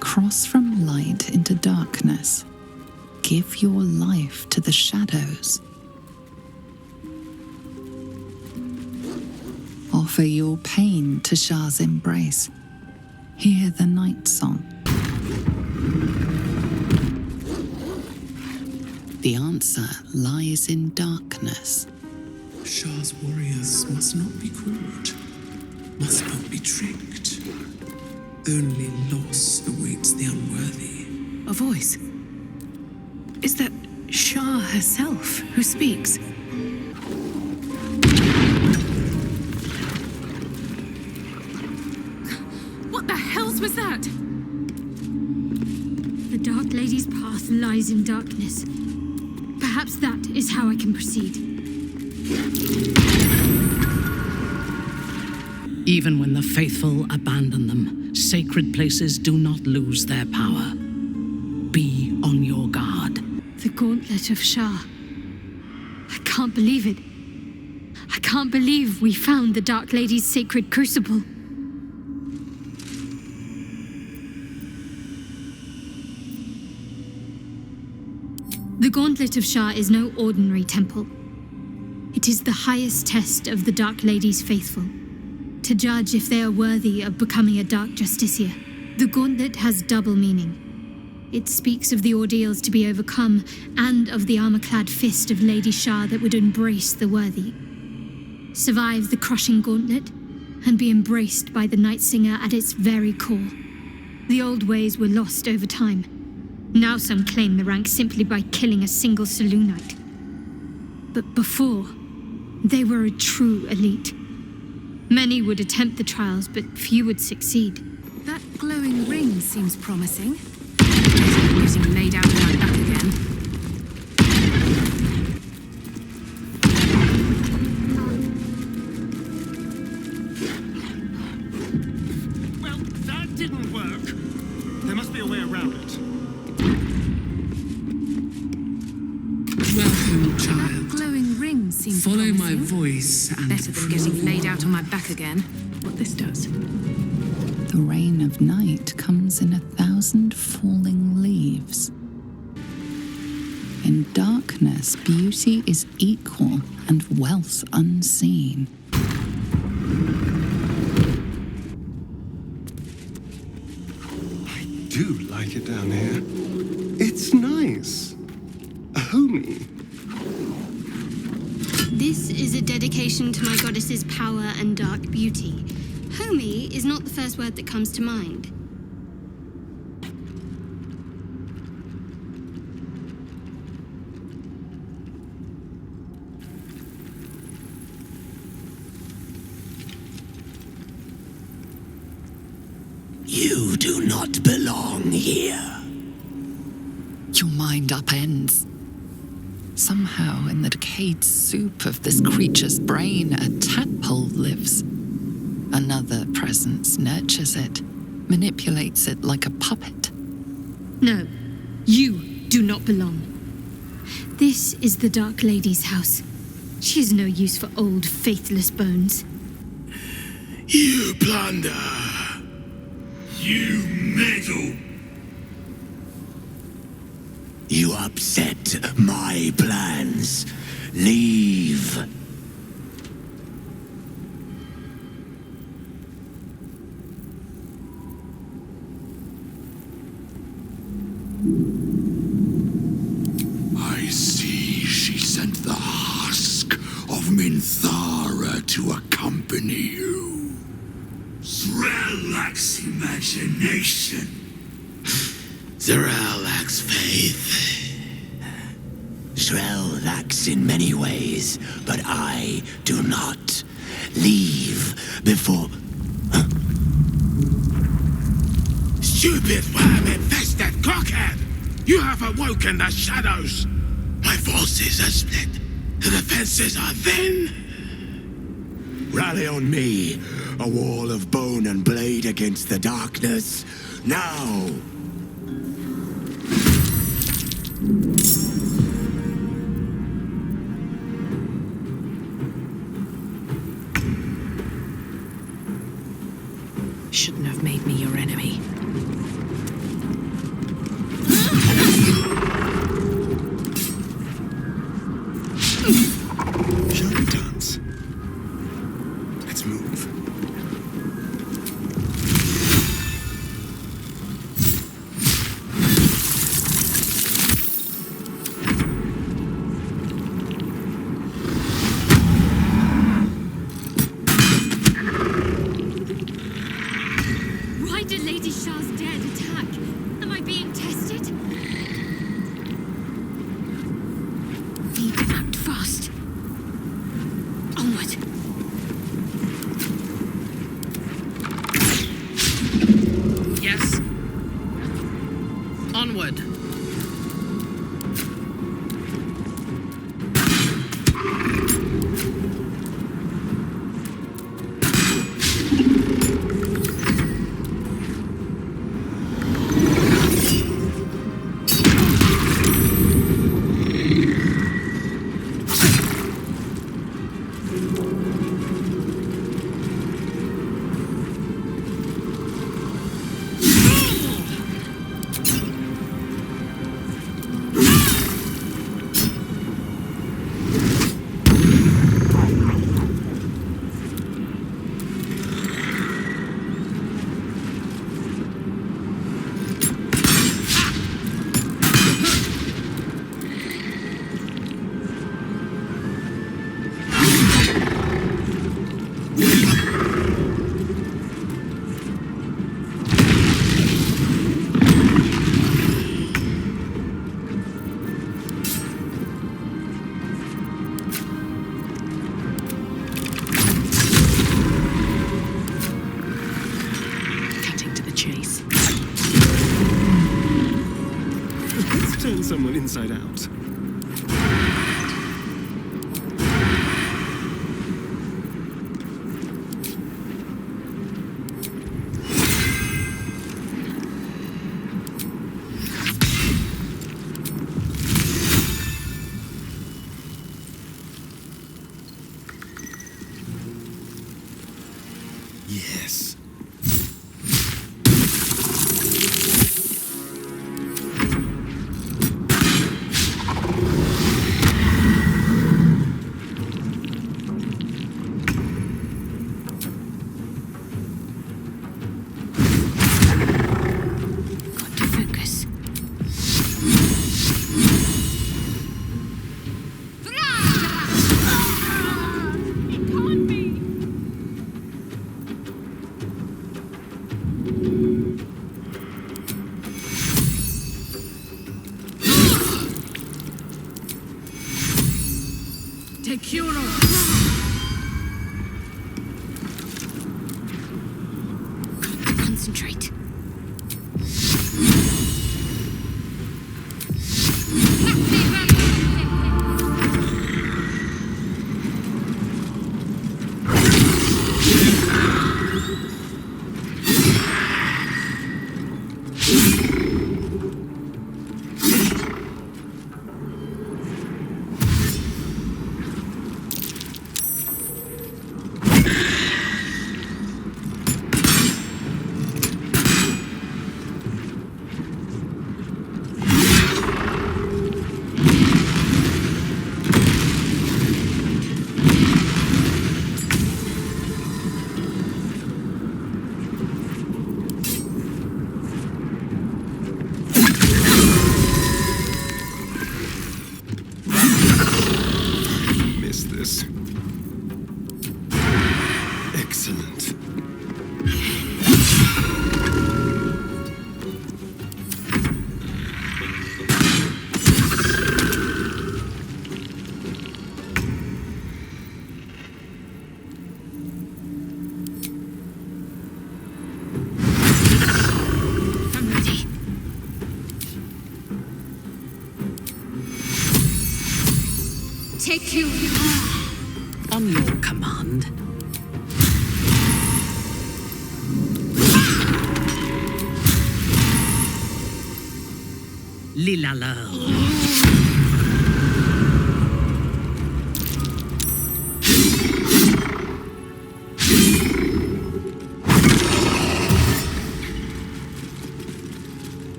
Speaker 7: Cross from light into darkness. Give your life to the shadows. Offer your pain to Shar's embrace. Hear the night song. The answer lies in darkness.
Speaker 20: Shar's warriors must not be caught, must not be tricked. Only loss awaits the unworthy.
Speaker 9: A voice. Is that Shar herself who speaks? What the hells was that?
Speaker 3: The Dark Lady's path lies in darkness. Perhaps that is how I can proceed.
Speaker 5: Even when the faithful abandon them, sacred places do not lose their power. Be on your guard.
Speaker 3: The Gauntlet of Shar. I can't believe it. I can't believe we found the Dark Lady's sacred crucible. The Gauntlet of Shar is no ordinary temple. It is the highest test of the Dark Lady's faithful, to judge if they are worthy of becoming a Dark Justiciar. The Gauntlet has double meaning. It speaks of the ordeals to be overcome, and of the armor-clad fist of Lady Shar that would embrace the worthy. Survive the crushing gauntlet, and be embraced by the Night Singer at its very core. The old ways were lost over time. Now some claim the rank simply by killing a single Selûnite. But before, they were a true elite. Many would attempt the trials, but few would succeed.
Speaker 9: That glowing ring seems promising. Getting laid out on my back again.
Speaker 18: Well, that didn't work. There must be a way around it.
Speaker 20: Welcome, child.
Speaker 9: That glowing ring seems
Speaker 20: Follow
Speaker 9: promising.
Speaker 20: my voice and
Speaker 9: Better than getting laid out on my back again. What this does.
Speaker 7: The rain of night comes in 1,000 falling leaves. In darkness, beauty is equal and wealth unseen.
Speaker 18: I do like it down here. It's nice. Homey.
Speaker 3: This is a dedication to my goddess's power and dark beauty. Homie is not the first word that comes to mind.
Speaker 6: You do not belong here.
Speaker 7: Your mind upends. Somehow, in the decayed soup of this creature's brain, a tadpole lives. Another presence nurtures it, manipulates it like a puppet.
Speaker 3: No, you do not belong. This is the Dark Lady's house. She is no use for old, faithless bones.
Speaker 15: You plunder. You meddle.
Speaker 6: You upset my plans. Leave.
Speaker 15: I see she sent the husk of Minthara to accompany you. Zrel lacks imagination.
Speaker 6: Zrel lacks faith. Zrel lacks in many ways, but I do not. Leave before...
Speaker 15: Stupid worm-infested cockhead! You have awoken the shadows! My forces are split. The defenses are thin.
Speaker 6: Rally on me, a wall of bone and blade against the darkness. Now!
Speaker 4: Shouldn't have made me your enemy.
Speaker 18: Shall we dance? Let's move.
Speaker 3: Why did Lady Shar's dead attack? Am I being tested? Need to act fast. Onward.
Speaker 5: Yes. Onward.
Speaker 18: Turn someone inside out. Yes.
Speaker 4: Te curo!
Speaker 14: Concentrate.
Speaker 18: Excellent.
Speaker 14: I'm ready.
Speaker 9: Take you on your command. Lilala.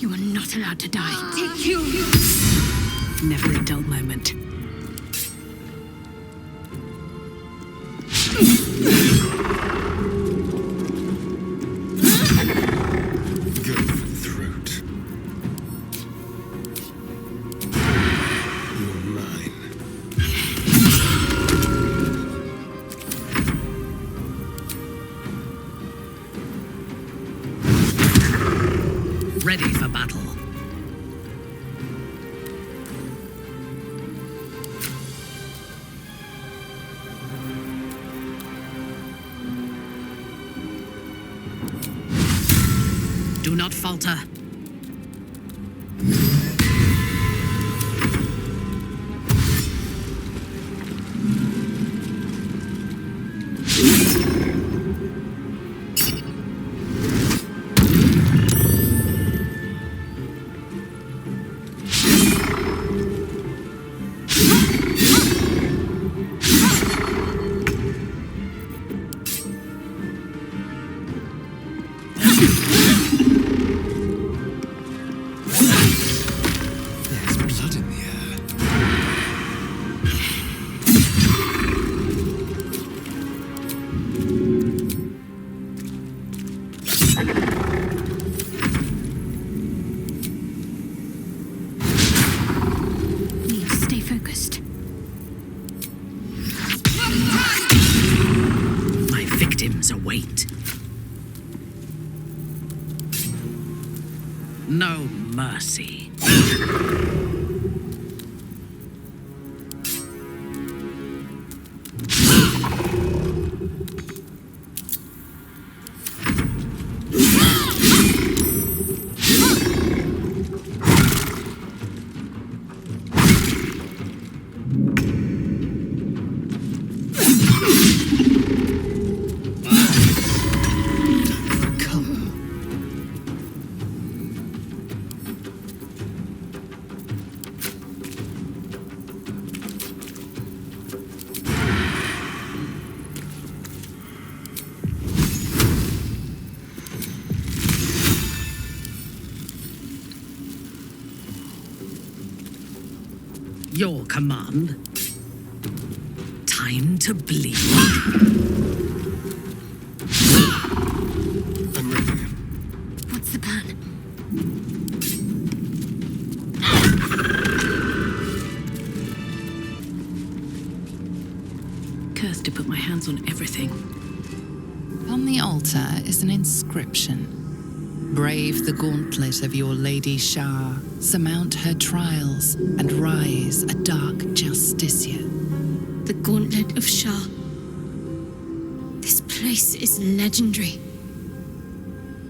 Speaker 14: You are not allowed to die.
Speaker 9: Take you. Never a dull moment.
Speaker 18: Go for the throat. You're mine.
Speaker 9: Ready for battle. Do not falter.
Speaker 18: There's blood in the air.
Speaker 14: Need to stay focused.
Speaker 9: My victims await. No mercy. Your command. Time to bleed.
Speaker 18: I'm ready.
Speaker 14: What's the plan?
Speaker 9: cursed to put my hands on everything.
Speaker 7: On the altar is an inscription. Brave the gauntlet of your Lady Shar, surmount her trials, and rise a dark justiciar.
Speaker 3: The Gauntlet of Shar. This place is legendary.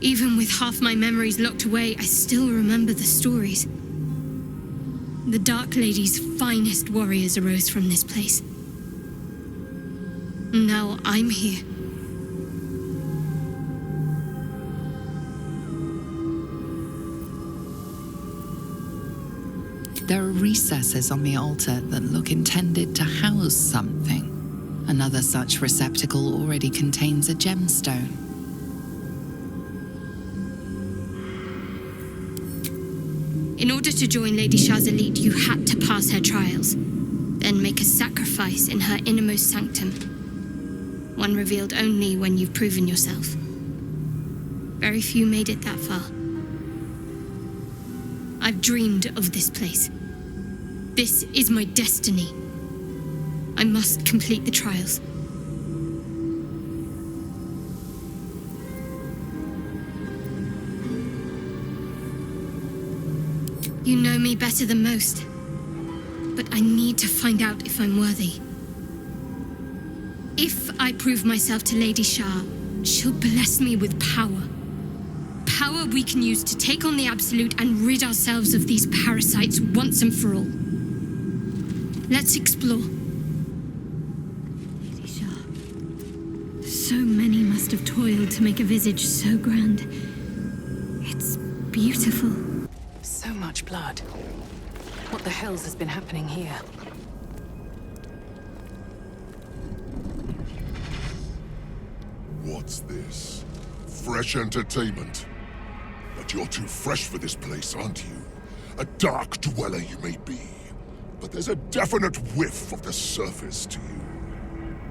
Speaker 3: Even with half my memories locked away, I still remember the stories. The Dark Lady's finest warriors arose from this place. Now I'm here.
Speaker 7: There are recesses on the altar that look intended to house something. Another such receptacle already contains a gemstone.
Speaker 3: In order to join Lady Shar's elite, you had to pass her trials, then make a sacrifice in her innermost sanctum. One revealed only when you've proven yourself. Very few made it that far. I've dreamed of this place. This is my destiny. I must complete the trials. You know me better than most, but I need to find out if I'm worthy. If I prove myself to Lady Shar, she'll bless me with power. Power we can use to take on the Absolute and rid ourselves of these parasites once and for all. Let's explore. Lady Shar. So many must have toiled to make a visage so grand. It's beautiful.
Speaker 16: So much blood. What the hells has been happening here?
Speaker 13: What's this? Fresh entertainment? But you're too fresh for this place, aren't you? A dark dweller you may be, but there's a definite whiff of the surface to you.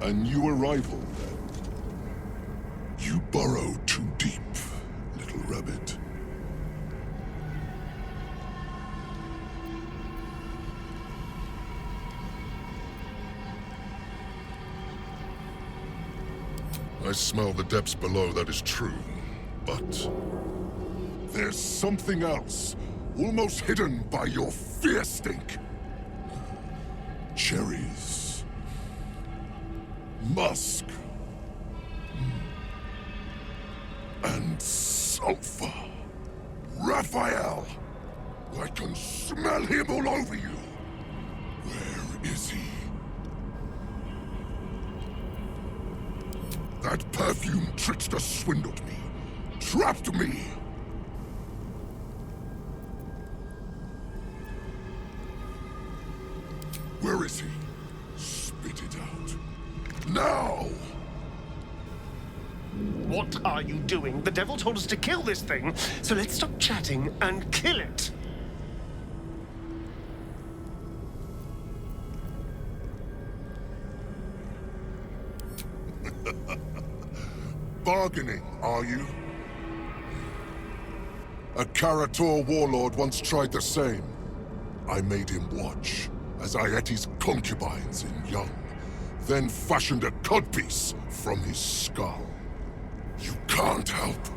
Speaker 13: A new arrival, then. You burrow too deep, little rabbit. I smell the depths below, that is true. But there's something else, almost hidden by your fear stink. Cherries. Musk. And sulfur. Raphael! I can smell him all over you. Where is he? That perfume trickster swindled me. Trapped me! Where is he? Spit it out. Now!
Speaker 18: What are you doing? The devil told us to kill this thing, so let's stop chatting and kill it.
Speaker 13: Bargaining, are you? A Karator warlord once tried the same. I made him watch as I ate his concubines in young, then fashioned a codpiece from his skull. You can't help.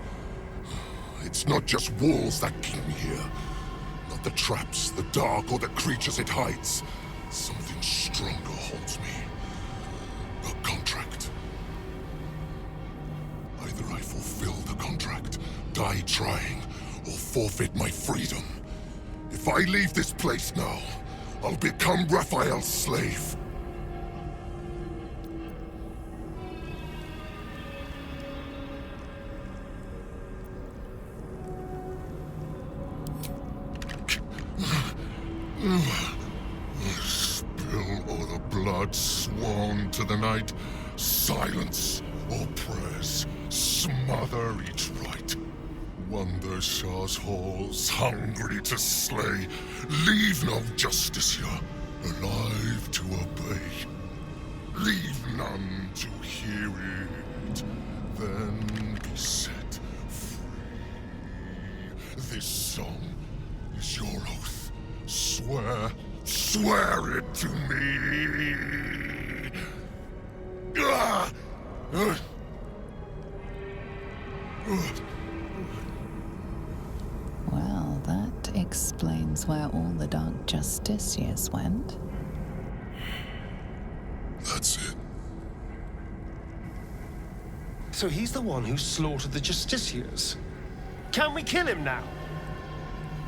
Speaker 13: It's not just walls that keep me here. Not the traps, the dark, or the creatures it hides. Something stronger holds me. A contract. Either I fulfill the contract, die trying, or forfeit my freedom. If I leave this place now, I'll become Raphael's slave. Spill all the blood sworn to the night. Silence all prayers. Smother each rite. Wander Shar's halls, hungry to slay. Leave no justiciar, alive to obey. Leave none to hear it, then be set free. This song is your oath. Swear it to me.
Speaker 7: Well, that explains where all the Dark Justiciars went.
Speaker 13: That's it.
Speaker 18: So he's the one who slaughtered the Justiciars. Can we kill him now?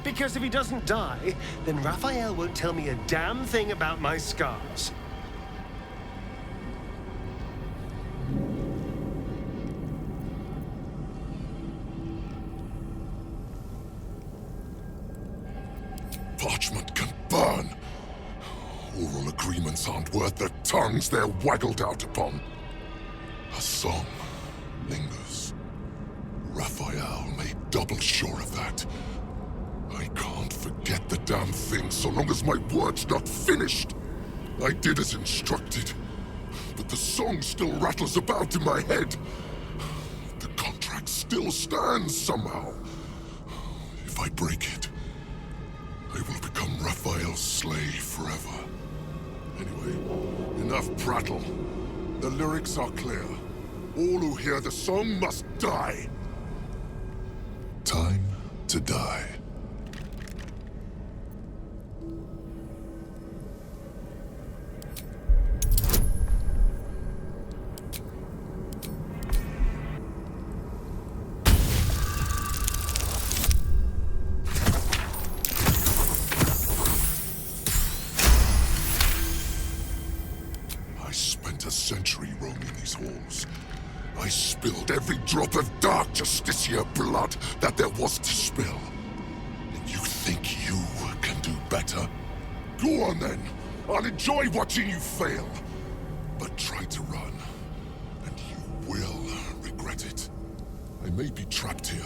Speaker 18: Because if he doesn't die, then Raphael won't tell me a damn thing about my scars.
Speaker 13: Parchment can burn. Oral agreements aren't worth the tongues they're waggled out upon. A song lingers. Raphael made double sure of that. I can't forget the damn thing so long as my word's not finished. I did as instructed, but the song still rattles about in my head. The contract still stands somehow. If I break it, I will become Raphael's slave forever. Anyway, enough prattle. The lyrics are clear. All who hear the song must die. Time to die. Century roaming these halls. I spilled every drop of Dark Justiciar blood that there was to spill. And you think you can do better? Go on then. I'll enjoy watching you fail. But try to run, and you will regret it. I may be trapped here,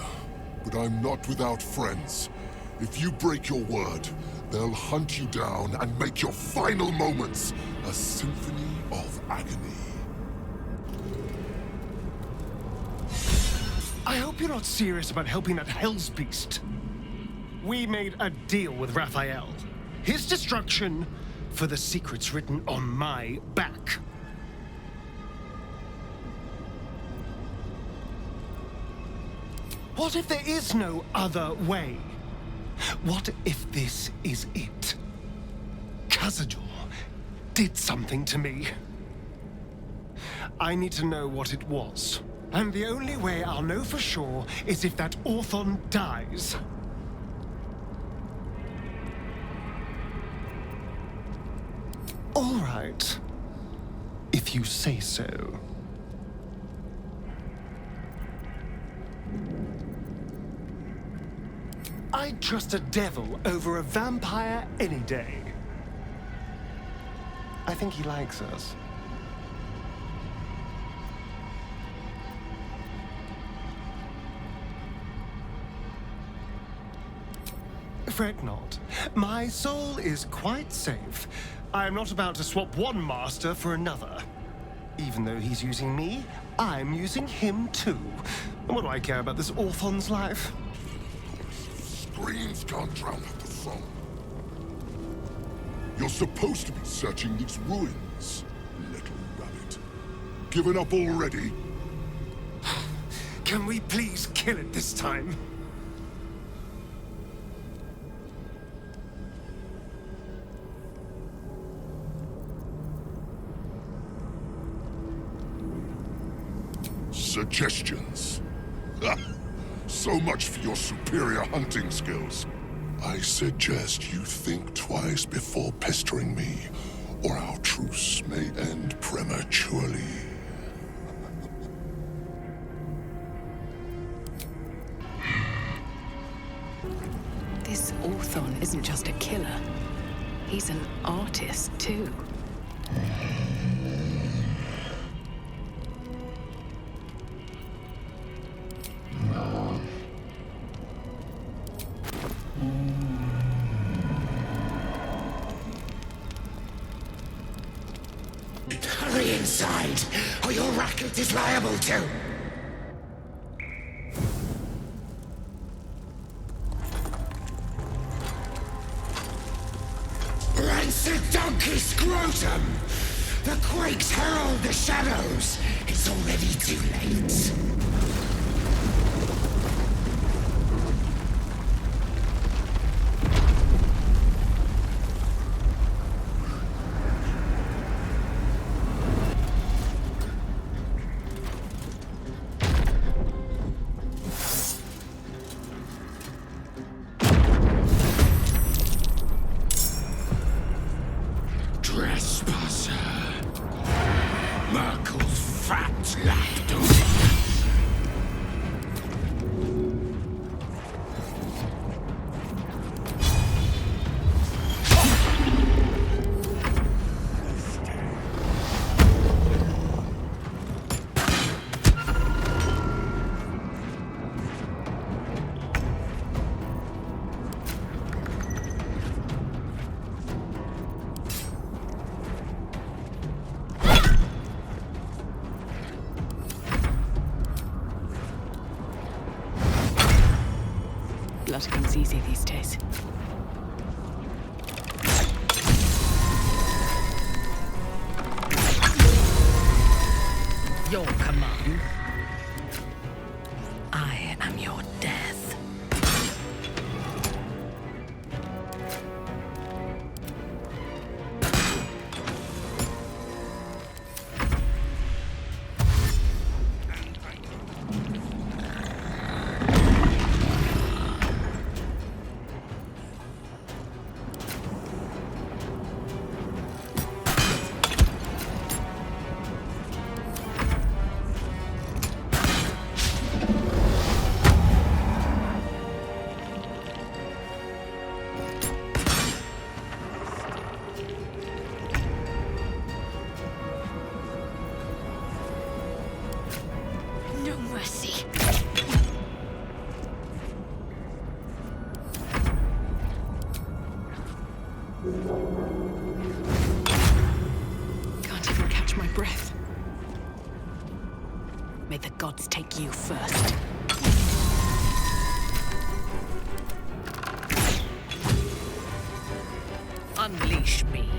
Speaker 13: but I'm not without friends. If you break your word, they'll hunt you down and make your final moments a symphony of agony.
Speaker 18: I hope you're not serious about helping that Hell's Beast. We made a deal with Raphael. His destruction for the secrets written on my back. What if there is no other way? What if this is it? Khazad-dûr did something to me. I need to know what it was. And the only way I'll know for sure is if that Orthon dies. All right. If you say so. I'd trust a devil over a vampire any day. I think he likes us. Fret not. My soul is quite safe. I am not about to swap one master for another. Even though he's using me, I'm using him too. And what do I care about this Orthon's life?
Speaker 13: Screams can't drown out the song. You're supposed to be searching these ruins, little rabbit. Given up already?
Speaker 18: Can we please kill it this time?
Speaker 13: Suggestions? So much for your superior hunting skills. I suggest you think twice before pestering me, or our truce may end prematurely.
Speaker 16: This Orthon isn't just a killer. He's an artist, too.
Speaker 15: Hurry inside, or your racket is liable to. Rancid donkey scrotum! The Earthquakes herald the shadows! It's already too late.
Speaker 4: Blood comes easy these days.
Speaker 5: Your command. I am your death.
Speaker 14: No mercy.
Speaker 4: Can't even catch my breath. May the gods take you first.
Speaker 5: Unleash me.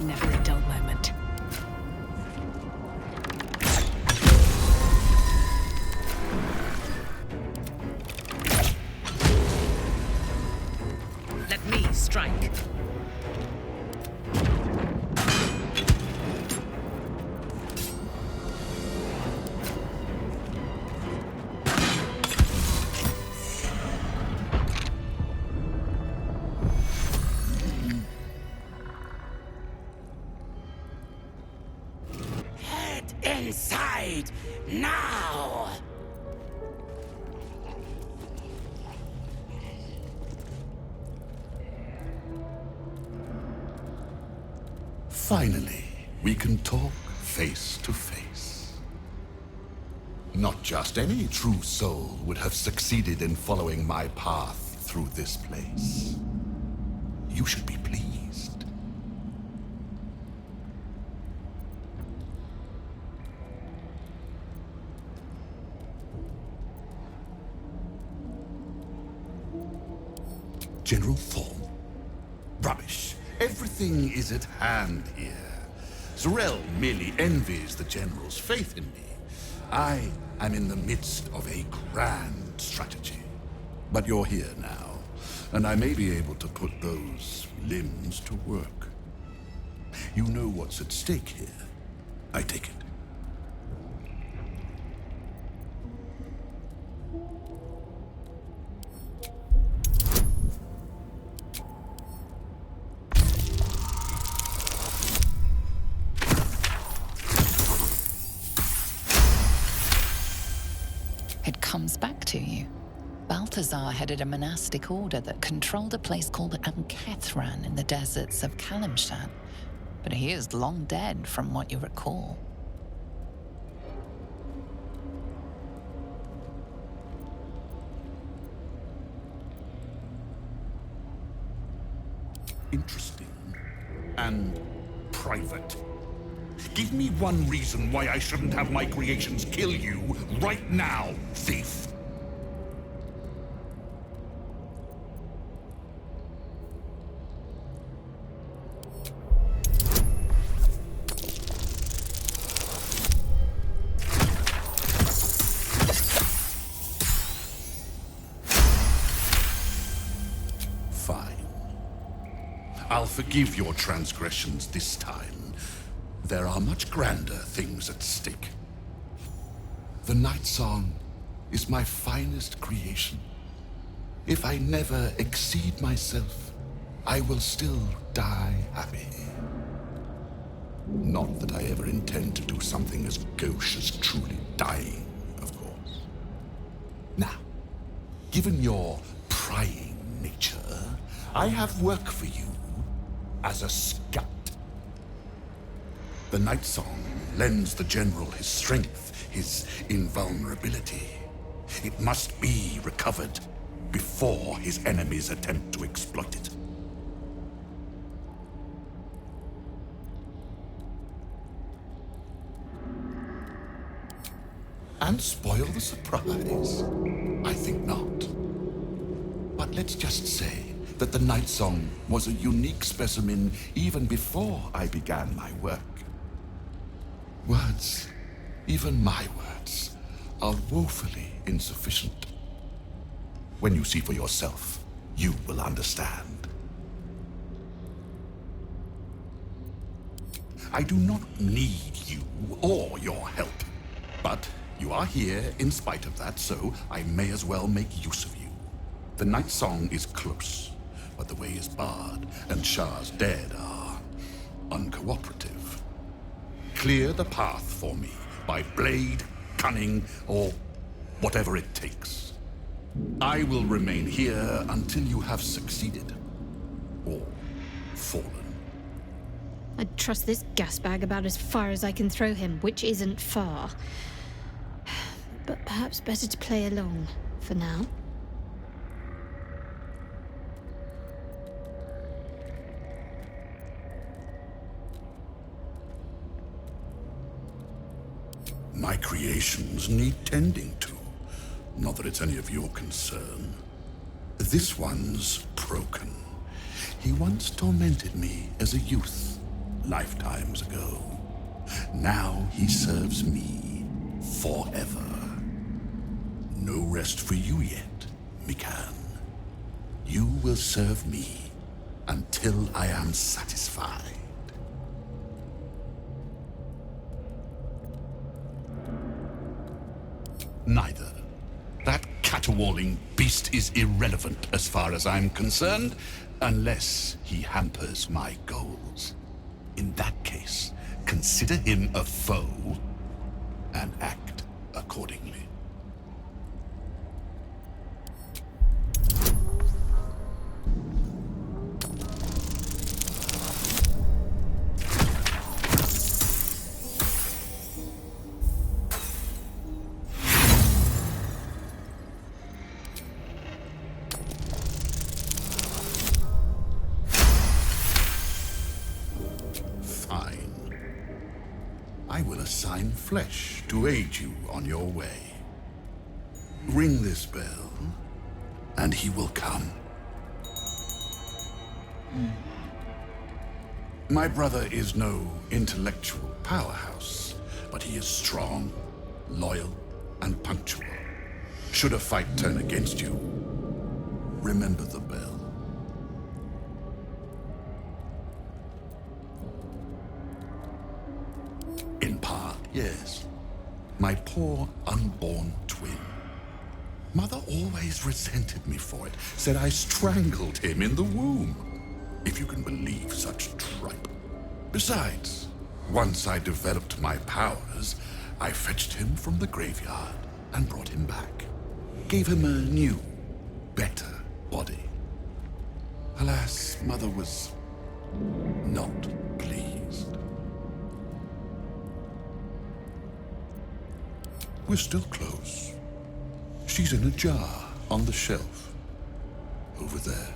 Speaker 4: Never a dull moment.
Speaker 5: Let me strike.
Speaker 15: Inside, now!
Speaker 13: Finally, we can talk face to face. Not just any true soul would have succeeded in following my path through this place. You should be pleased. General Thorm? Rubbish. Everything is at hand here. Zarel merely envies the General's faith in me. I am in the midst of a grand strategy. But you're here now, and I may be able to put those limbs to work.
Speaker 21: You know what's at stake here, I take it.
Speaker 7: It comes back to you. Balthazar headed a monastic order that controlled a place called Ankethran in the deserts of Kalimshan, but he is long dead from what you recall.
Speaker 15: Interesting. And private. Give me one reason why I shouldn't have my creations kill you right now, thief. I'll forgive your transgressions this time. There are much grander things at stake. The Night Song is my finest creation. If I never exceed myself, I will still die happy. Not that I ever intend to do something as gauche as truly dying, of course. Now, given your prying nature, I have work for you as a scout. The Night Song lends the General his strength, his invulnerability. It must be recovered before his enemies attempt to exploit it. And spoil the surprise? I think not. But let's just say that the Night Song was a unique specimen even before I began my work. Words, even my words, are woefully insufficient. When you see for yourself, you will understand. I do not need you or your help, but you are here in spite of that, so I may as well make use of you. The Night Song is close, but the way is barred, and Shar's dead are uncooperative. Clear the path for me by blade, cunning, or whatever it takes. I will remain here until you have succeeded, or fallen.
Speaker 3: I'd trust this gasbag about as far as I can throw him, which isn't far. But perhaps better to play along for now.
Speaker 15: My creations need tending to. Not that it's any of your concern. This one's broken. He once tormented me as a youth, lifetimes ago. Now he serves me forever. No rest for you yet, Mikan. You will serve me until I am satisfied. Neither. That caterwauling beast is irrelevant as far as I'm concerned, unless he hampers my goals. In that case, consider him a foe and act accordingly. I will assign flesh to aid you on your way. Ring this bell, and he will come. My brother is no intellectual powerhouse, but he is strong, loyal, and punctual. Should a fight turn against you, remember the bell. Yes, my poor unborn twin. Mother always resented me for it, said I strangled him in the womb. If you can believe such tripe. Besides, once I developed my powers, I fetched him from the graveyard and brought him back. Gave him a new, better body. Alas, Mother was not pleased. We're still close. She's in a jar on the shelf over there.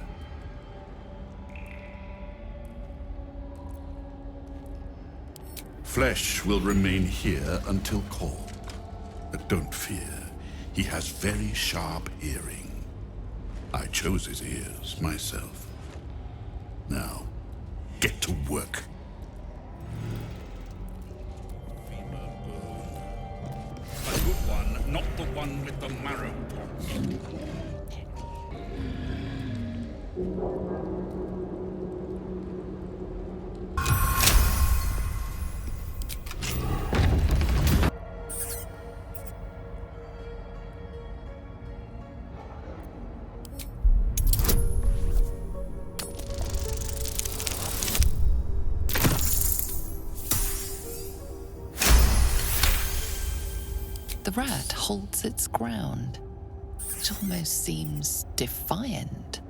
Speaker 15: Flesh will remain here until called. But don't fear, he has very sharp hearing. I chose his ears myself. Now, get to work. A good one, not the one with the marrow pots.
Speaker 7: The rat holds its ground. It almost seems defiant.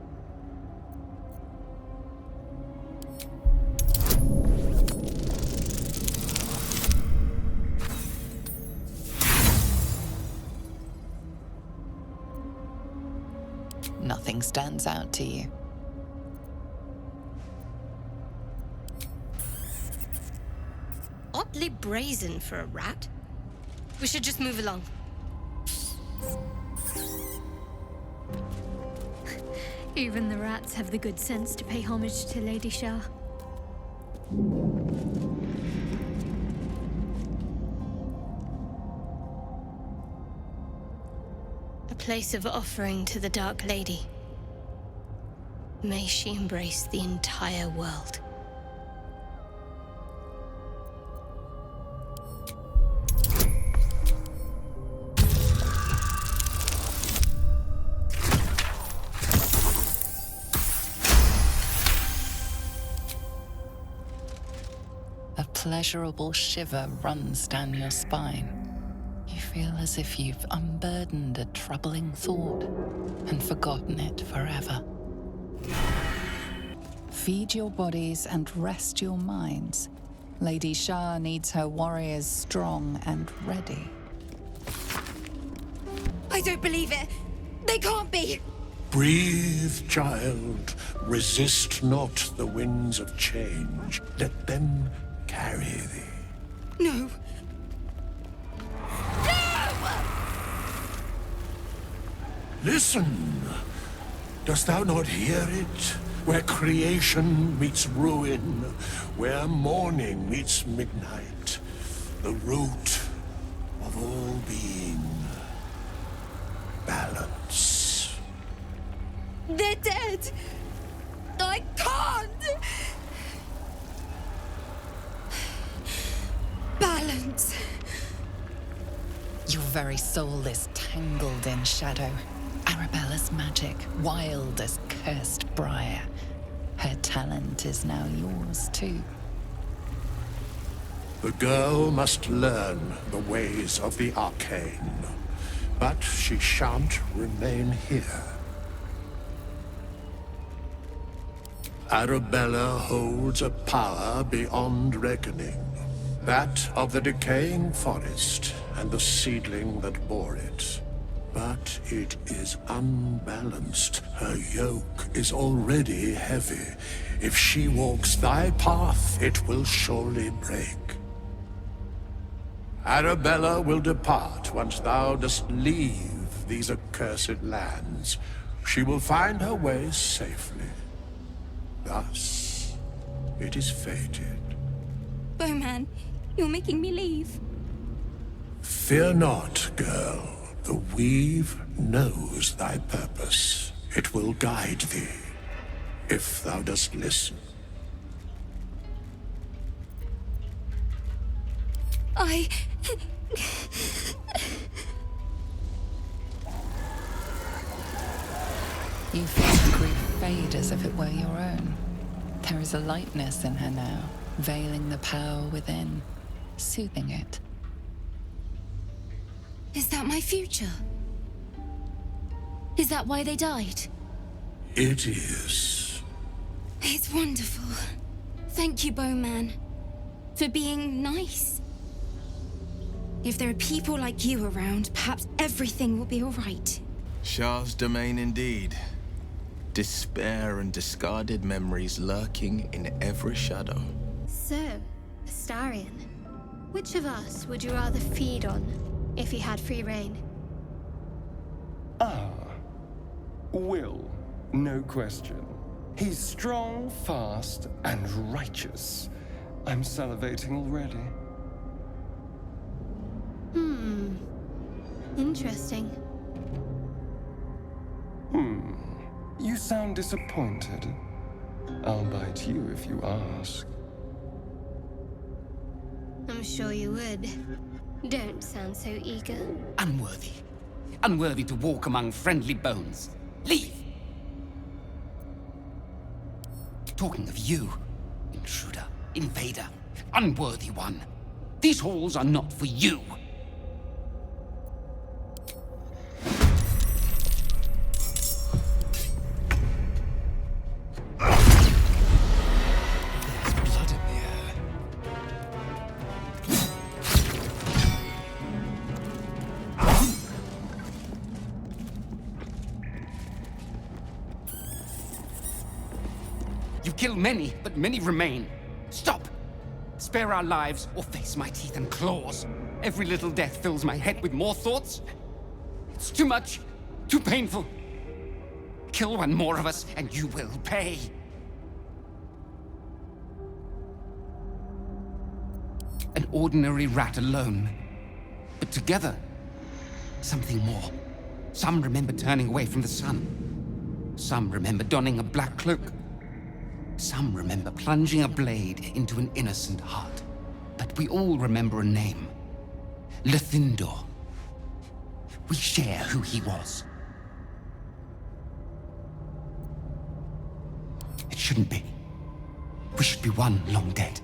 Speaker 7: Nothing stands out to you.
Speaker 14: Oddly brazen for a rat. We should just move along.
Speaker 3: Even the rats have the good sense to pay homage to Lady Shar. A place of offering to the Dark Lady. May she embrace the entire world.
Speaker 7: Pleasurable shiver runs down your spine. You feel as if you've unburdened a troubling thought and forgotten it forever. Feed your bodies and rest your minds. Lady Shar needs her warriors strong and ready.
Speaker 14: I don't believe it. They can't be.
Speaker 6: Breathe, child. Resist not the winds of change. Let them carry thee.
Speaker 14: No.
Speaker 6: Listen. Dost thou not hear it? Where creation meets ruin, where morning meets midnight, the root of all being. Balance.
Speaker 14: They're dead. I can't. Balance.
Speaker 7: Your very soul is tangled in shadow. Arabella's magic, wild as cursed briar. Her talent is now yours too.
Speaker 6: The girl must learn the ways of the arcane, but she shan't remain here. Arabella holds a power beyond reckoning. That of the decaying forest and the seedling that bore it. But it is unbalanced. Her yoke is already heavy. If she walks thy path, it will surely break. Arabella will depart once thou dost leave these accursed lands. She will find her way safely. Thus, it is fated.
Speaker 14: Bowman, you're making me leave.
Speaker 6: Fear not, girl. The weave knows thy purpose. It will guide thee, if thou dost listen.
Speaker 7: You feel her grief fade as if it were your own. There is a lightness in her now, veiling the power within, soothing it.
Speaker 14: Is that my future? Is that why they died?
Speaker 6: It is.
Speaker 14: It's wonderful. Thank you, Bowman, for being nice. If there are people like you around, perhaps everything will be all right.
Speaker 1: Shar's domain indeed. Despair and discarded memories lurking in every shadow.
Speaker 3: So, Astarion, which of us would you rather feed on if you had free reign?
Speaker 18: Will, no question. He's strong, fast, and righteous. I'm salivating already.
Speaker 3: Interesting.
Speaker 18: You sound disappointed. I'll bite you if you ask.
Speaker 3: I'm sure you would. Don't sound so eager.
Speaker 22: Unworthy. Unworthy to walk among friendly bones. Leave! Talking of you, intruder, invader, unworthy one. These halls are not for you. Kill many, but many remain. Stop! Spare our lives or face my teeth and claws. Every little death fills my head with more thoughts. It's too much, too painful. Kill one more of us and you will pay. An ordinary rat alone, but together, something more. Some remember turning away from the sun. Some remember donning a black cloak. Some remember plunging a blade into an innocent heart. But we all remember a name. Lethindor. We share who he was. It shouldn't be. We should be one long dead.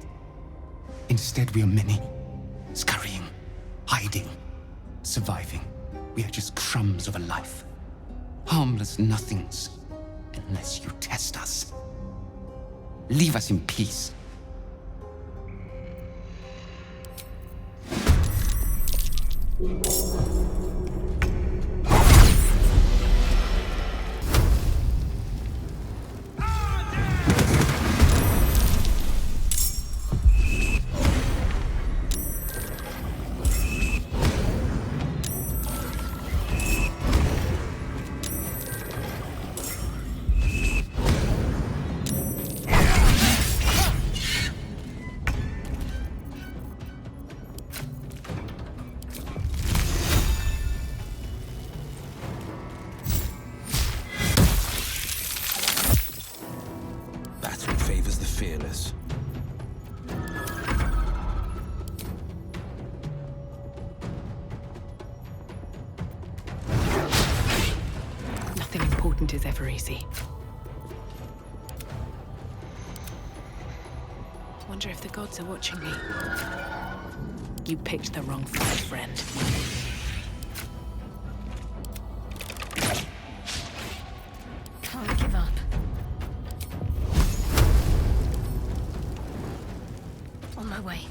Speaker 22: Instead, we are many. Scurrying, hiding, surviving. We are just crumbs of a life. Harmless nothings, unless you test us. Leave us in peace.
Speaker 9: Is ever easy. Wonder if the gods are watching me. You picked the wrong fight, friend.
Speaker 3: Can't give up. On my way.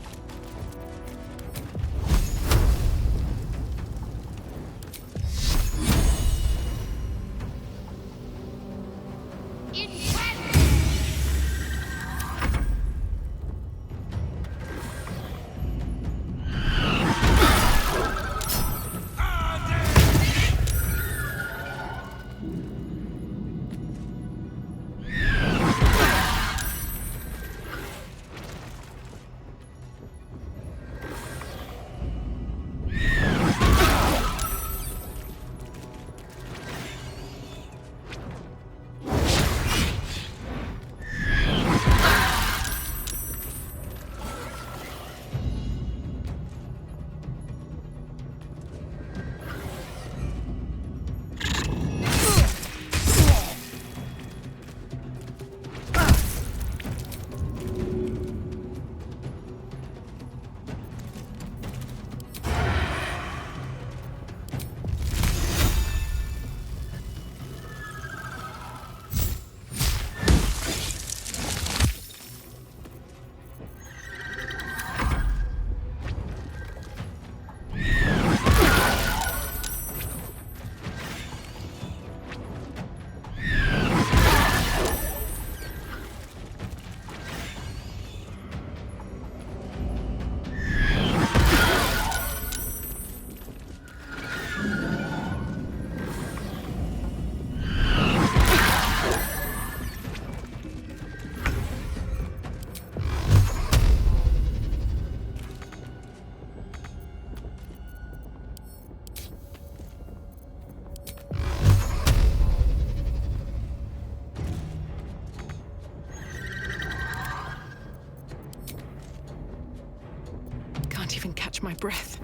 Speaker 12: can't even catch my breath.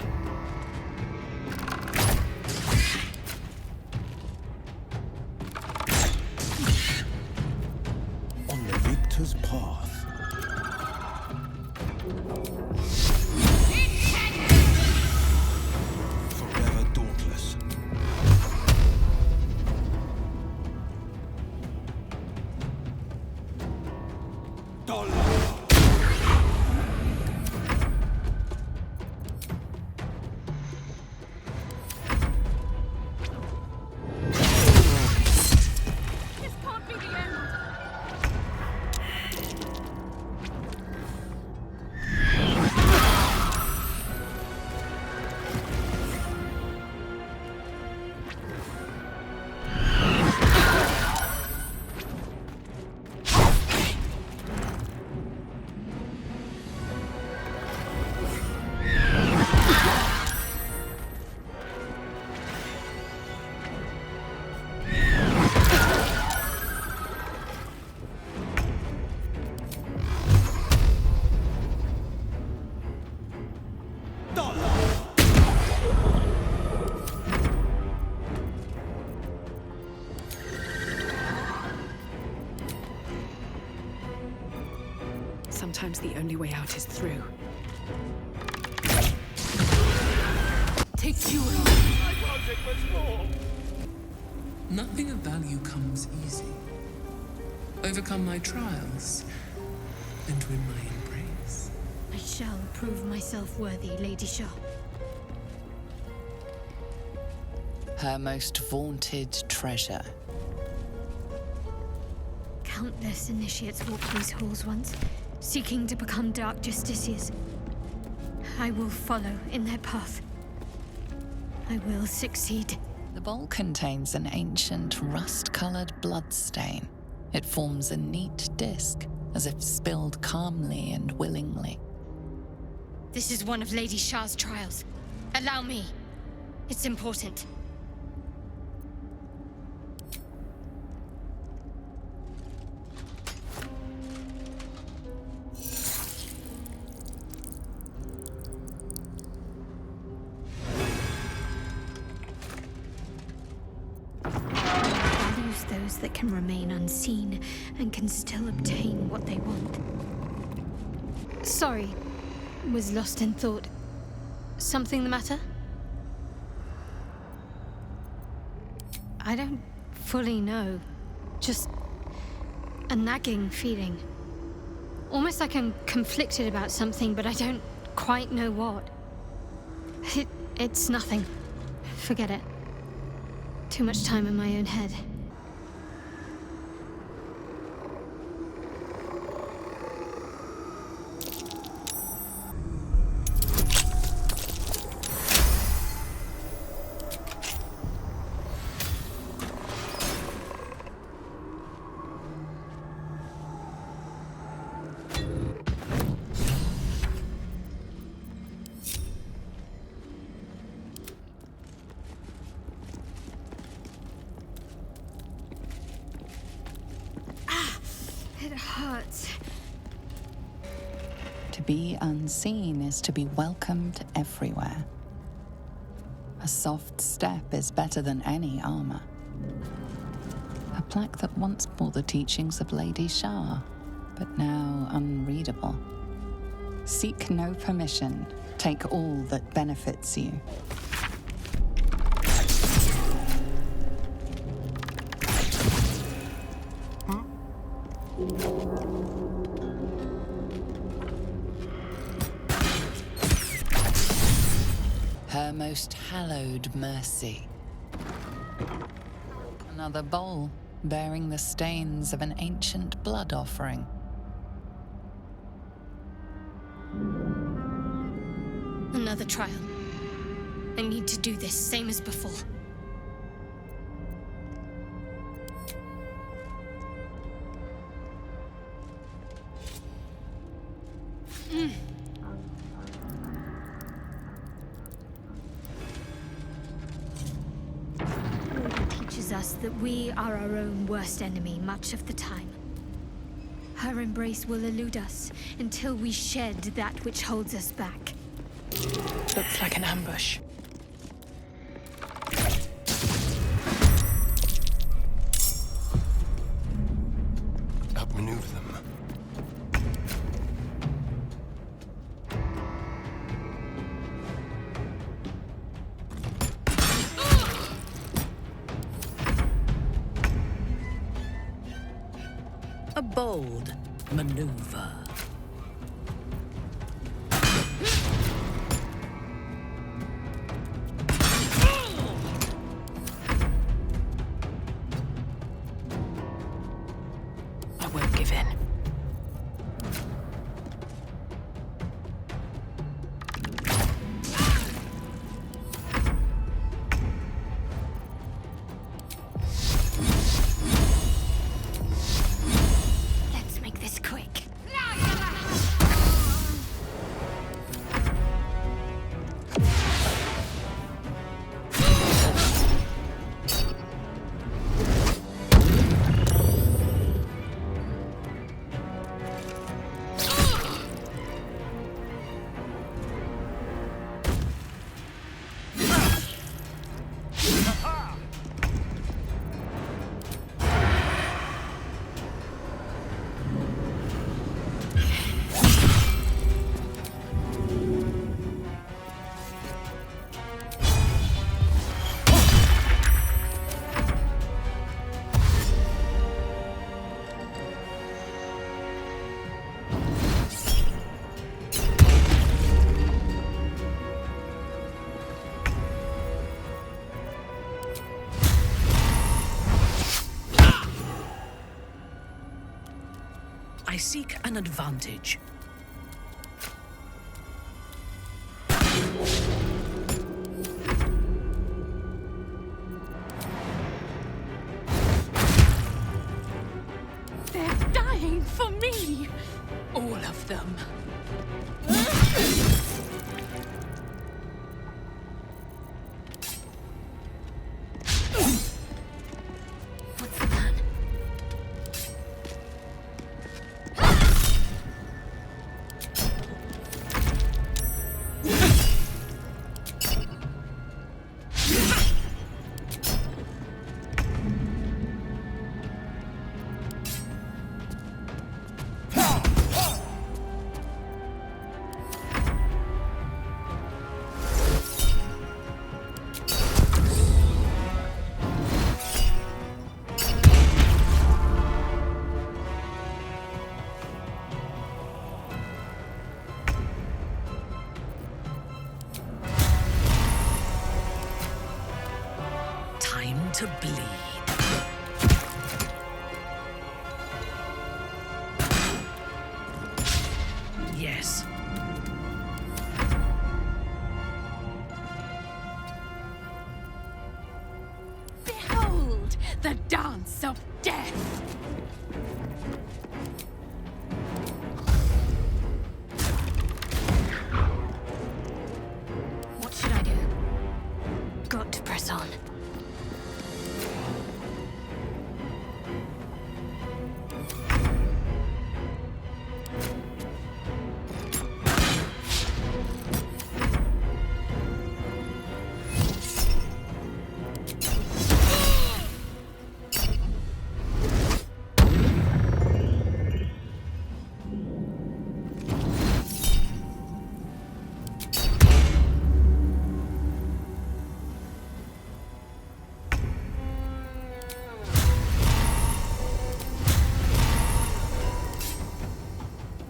Speaker 21: On the victor's path. Forever dauntless.
Speaker 12: Sometimes the only way out is through.
Speaker 9: Take Huron.
Speaker 18: I can't take much more.
Speaker 20: Nothing of value comes easy. Overcome my trials and win my embrace.
Speaker 3: I shall prove myself worthy, Lady Shar.
Speaker 7: Her most vaunted treasure.
Speaker 3: Countless initiates walked these halls once, seeking to become Dark Justiciars. I will follow in their path. I will succeed.
Speaker 7: The bowl contains an ancient rust-colored bloodstain. It forms a neat disc, as if spilled calmly and willingly.
Speaker 3: This is one of Lady Shar's trials. Allow me. It's important. Those that can remain unseen and can still obtain what they want. Sorry, was lost in thought. Something the matter? I don't fully know. Just a nagging feeling. Almost like I'm conflicted about something, but I don't quite know what. It's nothing. Forget it. Too much time in my own head. It hurts.
Speaker 7: To be unseen is to be welcomed everywhere. A soft step is better than any armor. A plaque that once bore the teachings of Lady Shar, but now unreadable. Seek no permission. Take all that benefits you. Her most hallowed mercy. Another bowl bearing the stains of an ancient blood offering.
Speaker 3: Another trial. I need to do this, same as before. Teaches us that we are our own worst enemy much of the time. Her embrace will elude us until we shed that which holds us back.
Speaker 12: Looks like an ambush.
Speaker 18: Outmaneuver them.
Speaker 5: A bold maneuver.
Speaker 12: I won't give in.
Speaker 3: Let's make this quick.
Speaker 5: I seek an advantage.
Speaker 4: They're dying for me! All of them.
Speaker 3: What's the plan?
Speaker 5: Time to bleed. Yes.
Speaker 4: Behold, the dance of death!
Speaker 3: What should I do? Got to press on.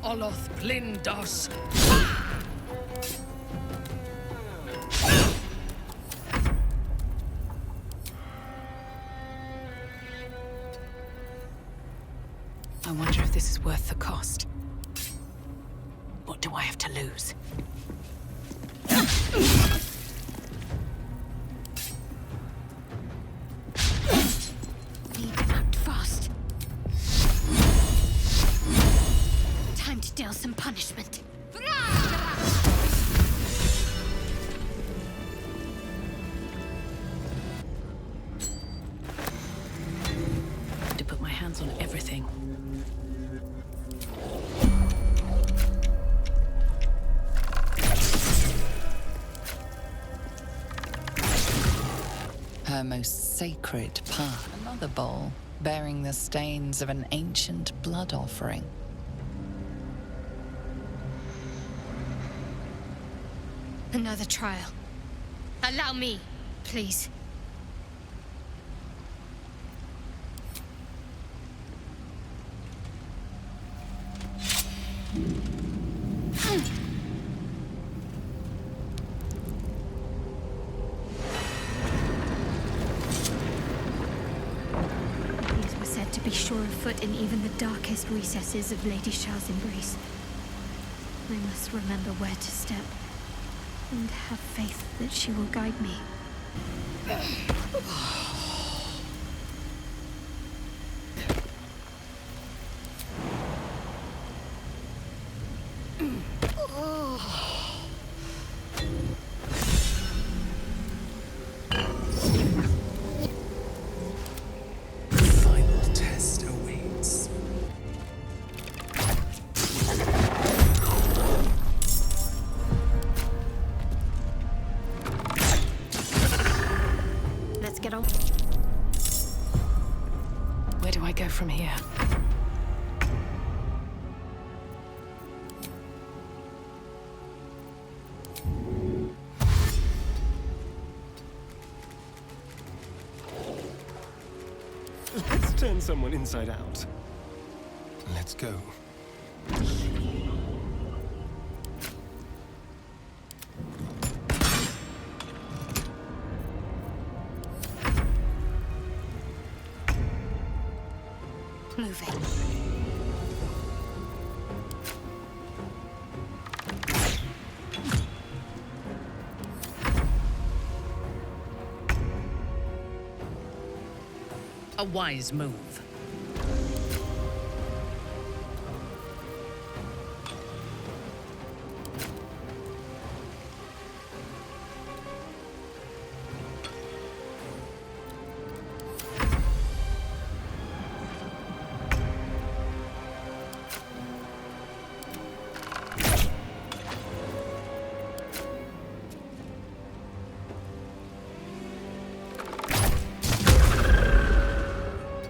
Speaker 5: Oloth Plindos.
Speaker 12: I wonder if this is worth the cost. What do I have to lose?
Speaker 3: Need to act fast. Time to deal some punishment.
Speaker 5: To put my hands on everything.
Speaker 7: her most sacred part. Another bowl bearing the stains of an ancient blood offering.
Speaker 3: Another trial. Allow me, please. These were said to be sure of foot in even the darkest recesses of Lady Shar's embrace. I must remember where to step, and have faith that she will guide me.
Speaker 20: Final test awaits.
Speaker 3: Let's get on.
Speaker 12: Where do I go from here?
Speaker 18: Let's turn someone inside out. Let's go.
Speaker 3: Moving.
Speaker 5: A wise move.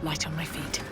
Speaker 12: Light on my feet.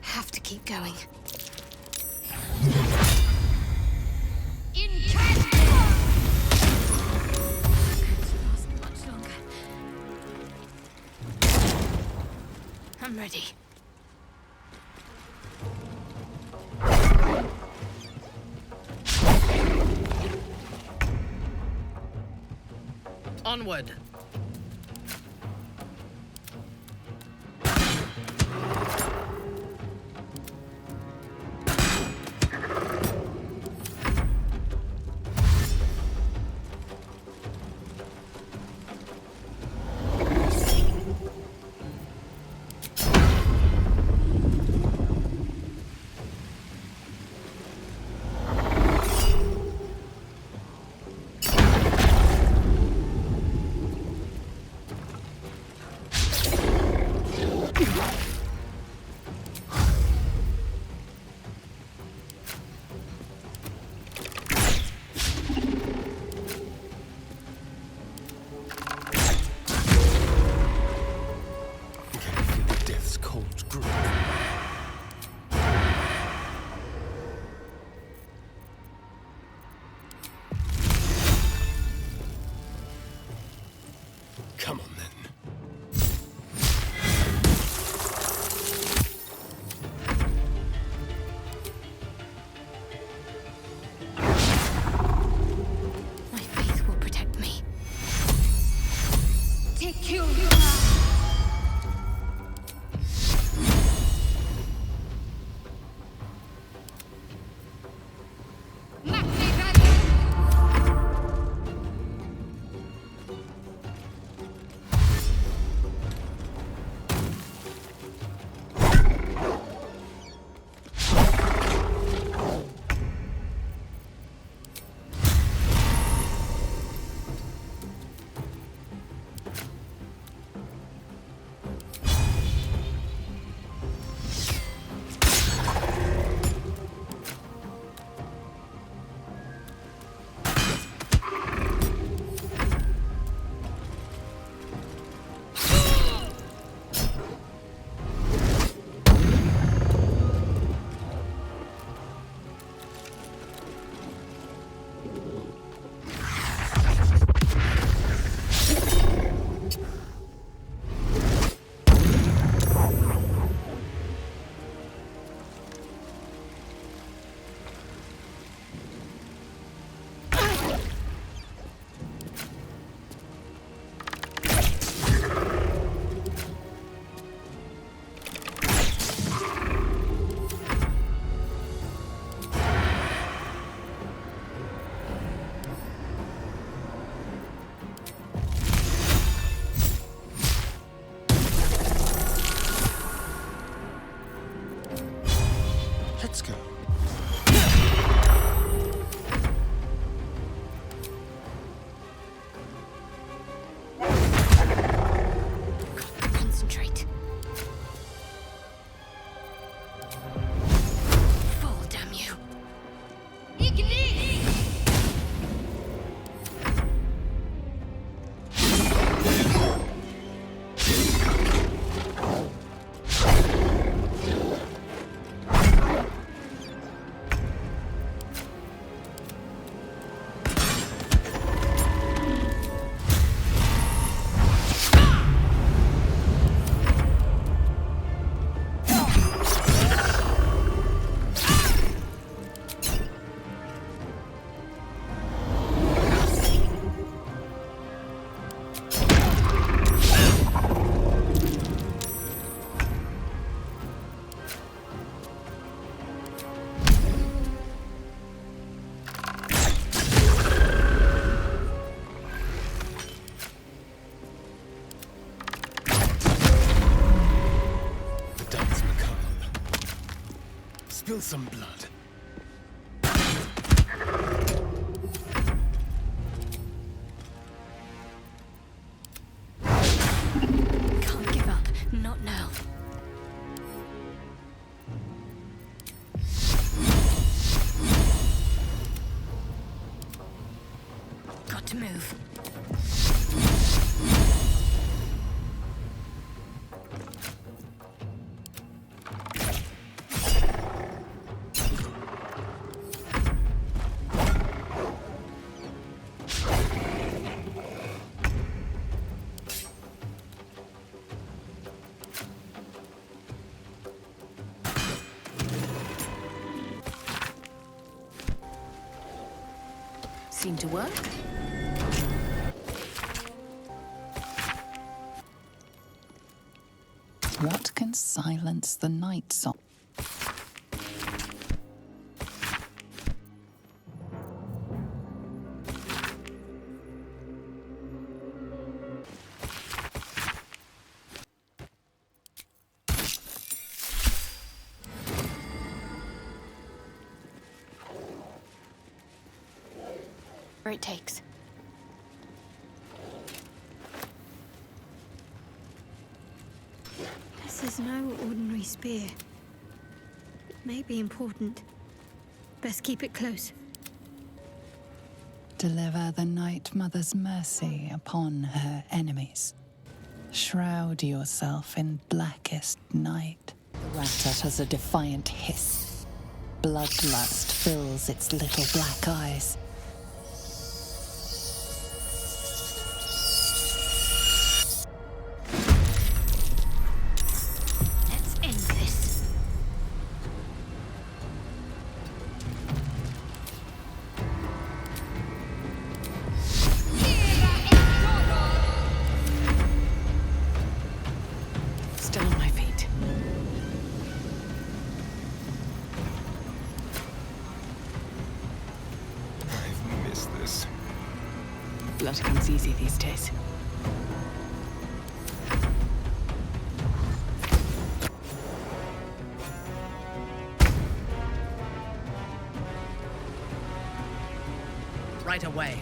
Speaker 3: Have to keep going. I'm ready.
Speaker 5: Onward.
Speaker 18: Let's go.
Speaker 3: Concentrate. Fall, damn you.
Speaker 18: Spill some blood.
Speaker 3: Can't give up. Not now. Got to move.
Speaker 4: Seem to work.
Speaker 7: What can silence the night song?
Speaker 3: Where it takes. This is no ordinary spear. It may be important. Best keep it close.
Speaker 7: Deliver the Night Mother's mercy upon her enemies. Shroud yourself in blackest night. The rat utters a defiant hiss. Bloodlust fills its little black eyes.
Speaker 3: Let's end this.
Speaker 12: Still on my feet.
Speaker 18: I've missed this.
Speaker 12: Blood comes easy these days.
Speaker 5: Right away.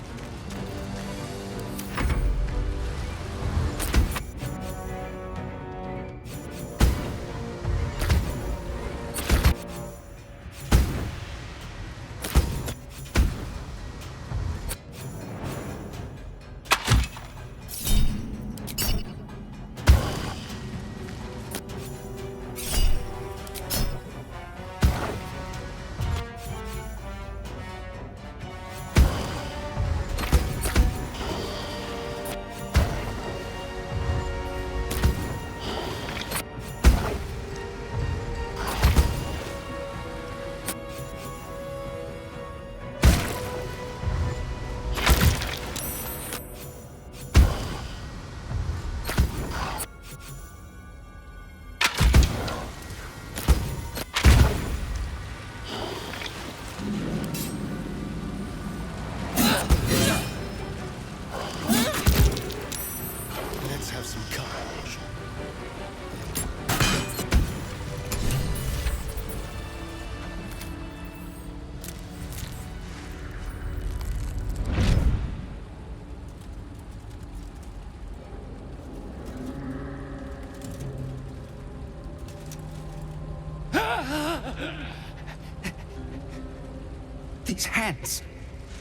Speaker 22: These hands.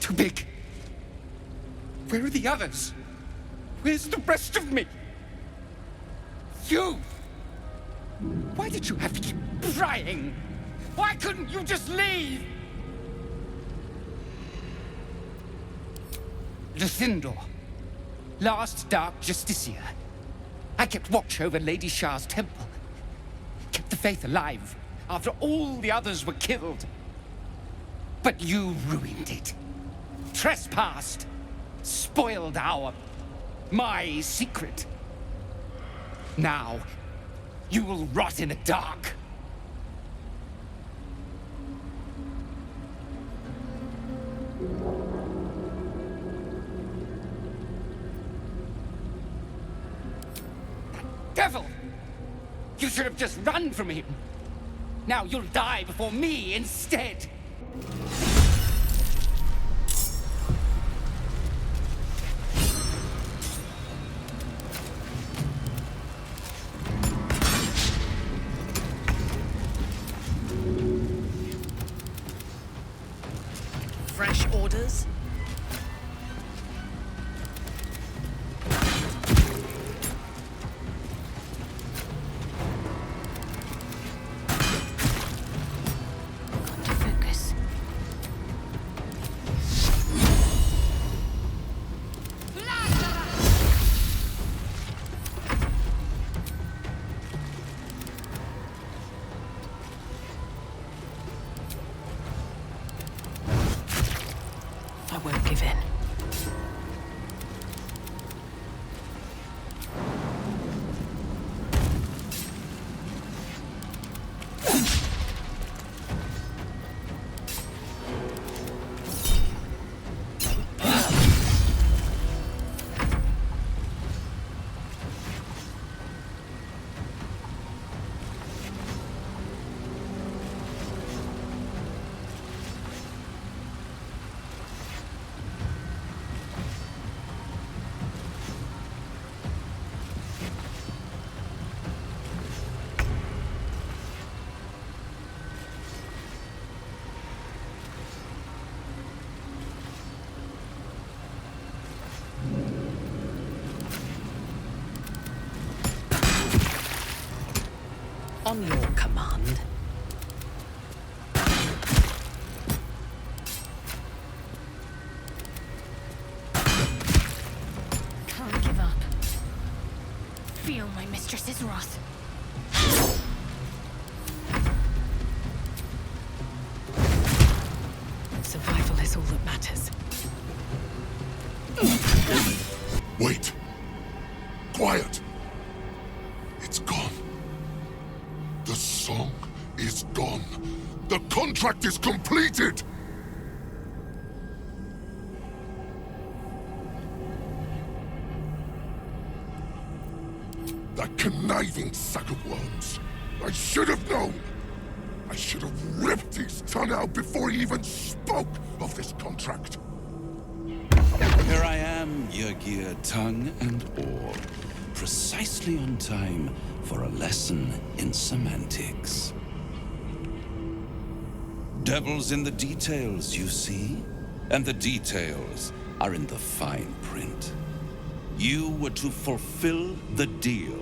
Speaker 22: Too big. Where are the others? Where's the rest of me? You! Why did you have to keep prying? Why couldn't you just leave? Luthindor, last Dark Justiciar. I kept watch over Lady Shar's temple. Kept the faith alive after all the others were killed. But you ruined it. Trespassed. Spoiled my secret. Now, you will rot in the dark. Devil! You should have just run from him. Now you'll die before me instead.
Speaker 5: Fresh orders?
Speaker 12: I won't give in.
Speaker 5: On your command.
Speaker 14: Can't give up. Feel my mistress's wrath.
Speaker 12: Survival is all that matters.
Speaker 13: Wait. Quiet. It's gone. The song is gone. The contract is completed! That conniving sack of worms. I should have known! I should have ripped his tongue out before he even spoke of this contract.
Speaker 17: Here I am, Yrgir, tongue and all, precisely on time for a lesson in semantics. Devil's in the details, you see? And the details are in the fine print. You were to fulfill the deal.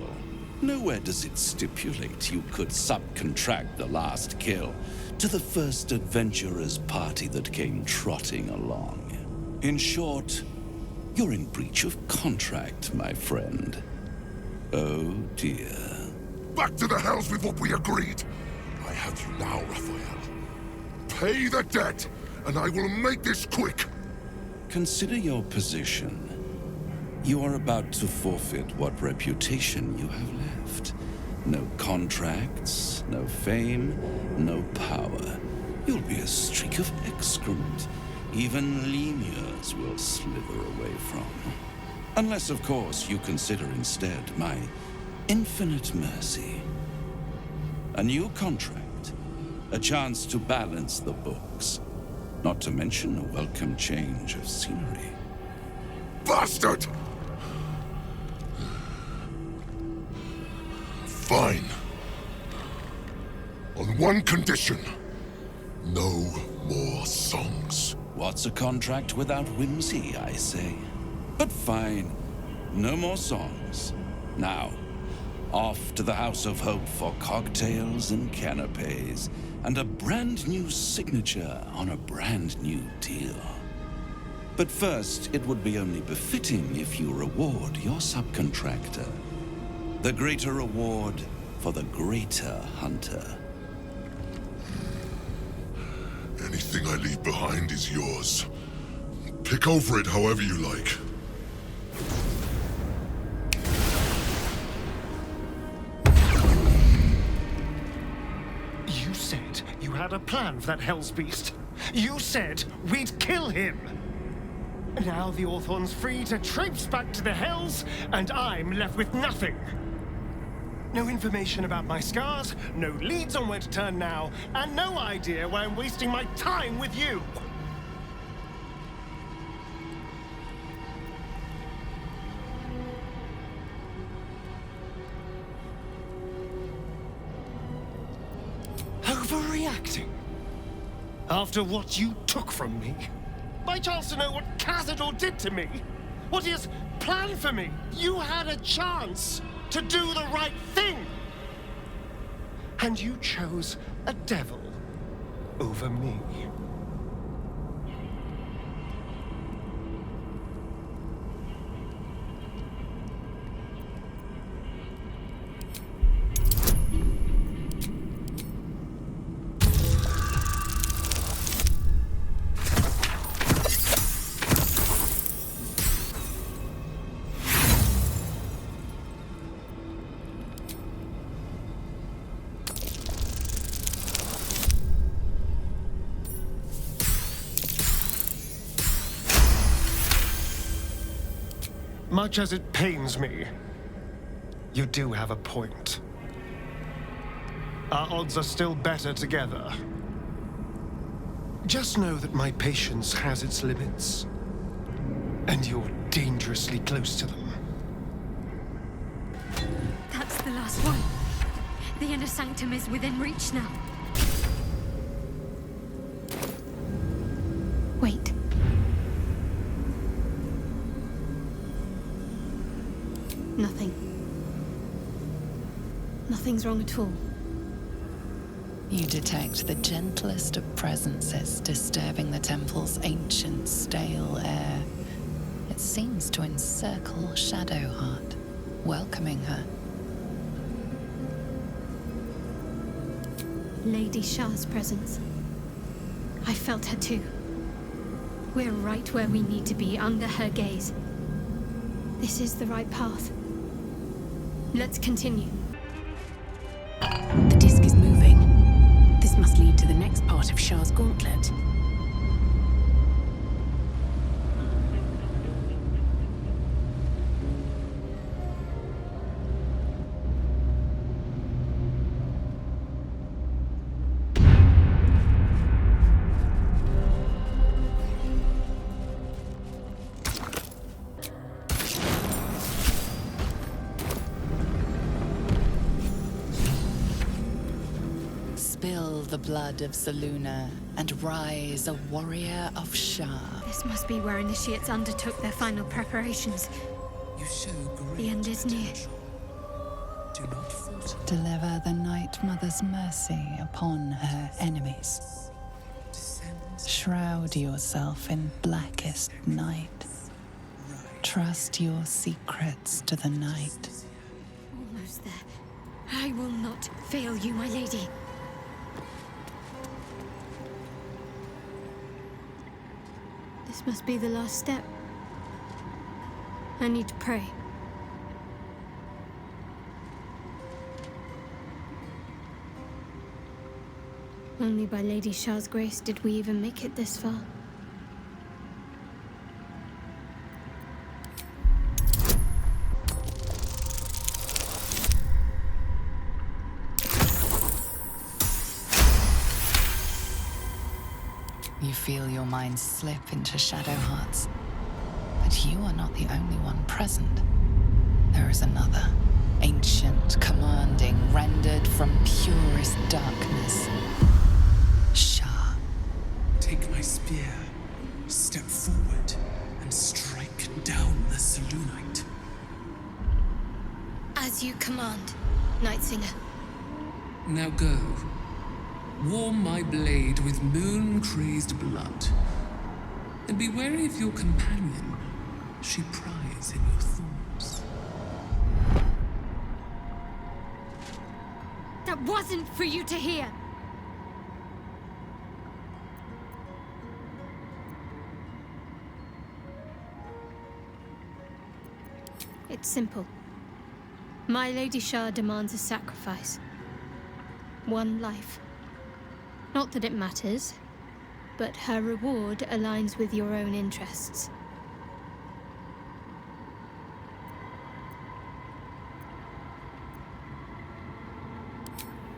Speaker 17: Nowhere does it stipulate you could subcontract the last kill to the first adventurer's party that came trotting along. In short, you're in breach of contract, my friend. Oh dear.
Speaker 13: Back to the hells with what we agreed. I have you now, Raphael. Pay the debt, and I will make this quick.
Speaker 17: Consider your position. You are about to forfeit what reputation you have left. No contracts, no fame, no power. You'll be a streak of excrement even lemurs will slither away from. Unless, of course, you consider instead my infinite mercy. A new contract, a chance to balance the books, not to mention a welcome change of scenery.
Speaker 13: Bastard! Fine. On one condition. No more songs.
Speaker 17: What's a contract without whimsy, I say? But fine. No more songs. Now, off to the House of Hope for cocktails and canapes, and a brand new signature on a brand new deal. But first, it would be only befitting if you reward your subcontractor. The greater reward for the greater hunter.
Speaker 13: Anything I leave behind is yours. Pick over it however you like.
Speaker 18: You said you had a plan for that Hell's Beast. You said we'd kill him. Now the Orthon's free to traipse back to the Hells, and I'm left with nothing. No information about my scars, no leads on where to turn now, and no idea why I'm wasting my time with you. Overreacting? After what you took from me? By chance to know what Cazador did to me? What he has planned for me? You had a chance to do the right thing! And you chose a devil over me. Much as it pains me, you do have a point. Our odds are still better together. Just know that my patience has its limits, and you're dangerously close to them.
Speaker 3: That's the last one. The inner sanctum is within reach now. Wait. Nothing. Nothing's wrong at all.
Speaker 7: You detect the gentlest of presences disturbing the temple's ancient, stale air. It seems to encircle Shadowheart, welcoming her.
Speaker 3: Lady Shar's presence. I felt her too. We're right where we need to be, under her gaze. This is the right path. Let's continue.
Speaker 9: The disc is moving. This must lead to the next part of Shar's Gauntlet.
Speaker 7: Spill the blood of Selûne and rise a warrior of Shar.
Speaker 3: This must be where initiates undertook their final preparations.
Speaker 20: You show great
Speaker 3: The end is near.
Speaker 20: Do not falter.
Speaker 7: Deliver the Night Mother's mercy upon her enemies. Shroud yourself in blackest night. Trust your secrets to the night.
Speaker 3: Almost there. I will not fail you, my lady. This must be the last step. I need to pray. Only by Lady Shar's grace did we even make it this far.
Speaker 7: You feel your mind slip into Shadowheart's. But you are not the only one present. There is another. Ancient, commanding, rendered from purest darkness. Shar.
Speaker 20: Take my spear, step forward, and strike down the Selûnite.
Speaker 3: As you command, Nightsinger.
Speaker 20: Now go. Warm my blade with moon-crazed blood. And be wary of your companion. She pries in your thoughts.
Speaker 3: That wasn't for you to hear! It's simple. My Lady Shar demands a sacrifice. One life. Not that it matters, but her reward aligns with your own interests.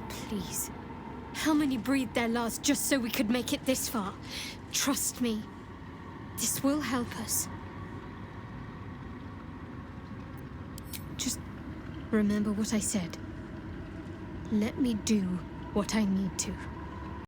Speaker 3: Please. How many breathed their last just so we could make it this far? Trust me. This will help us. Just remember what I said. Let me do what I need to.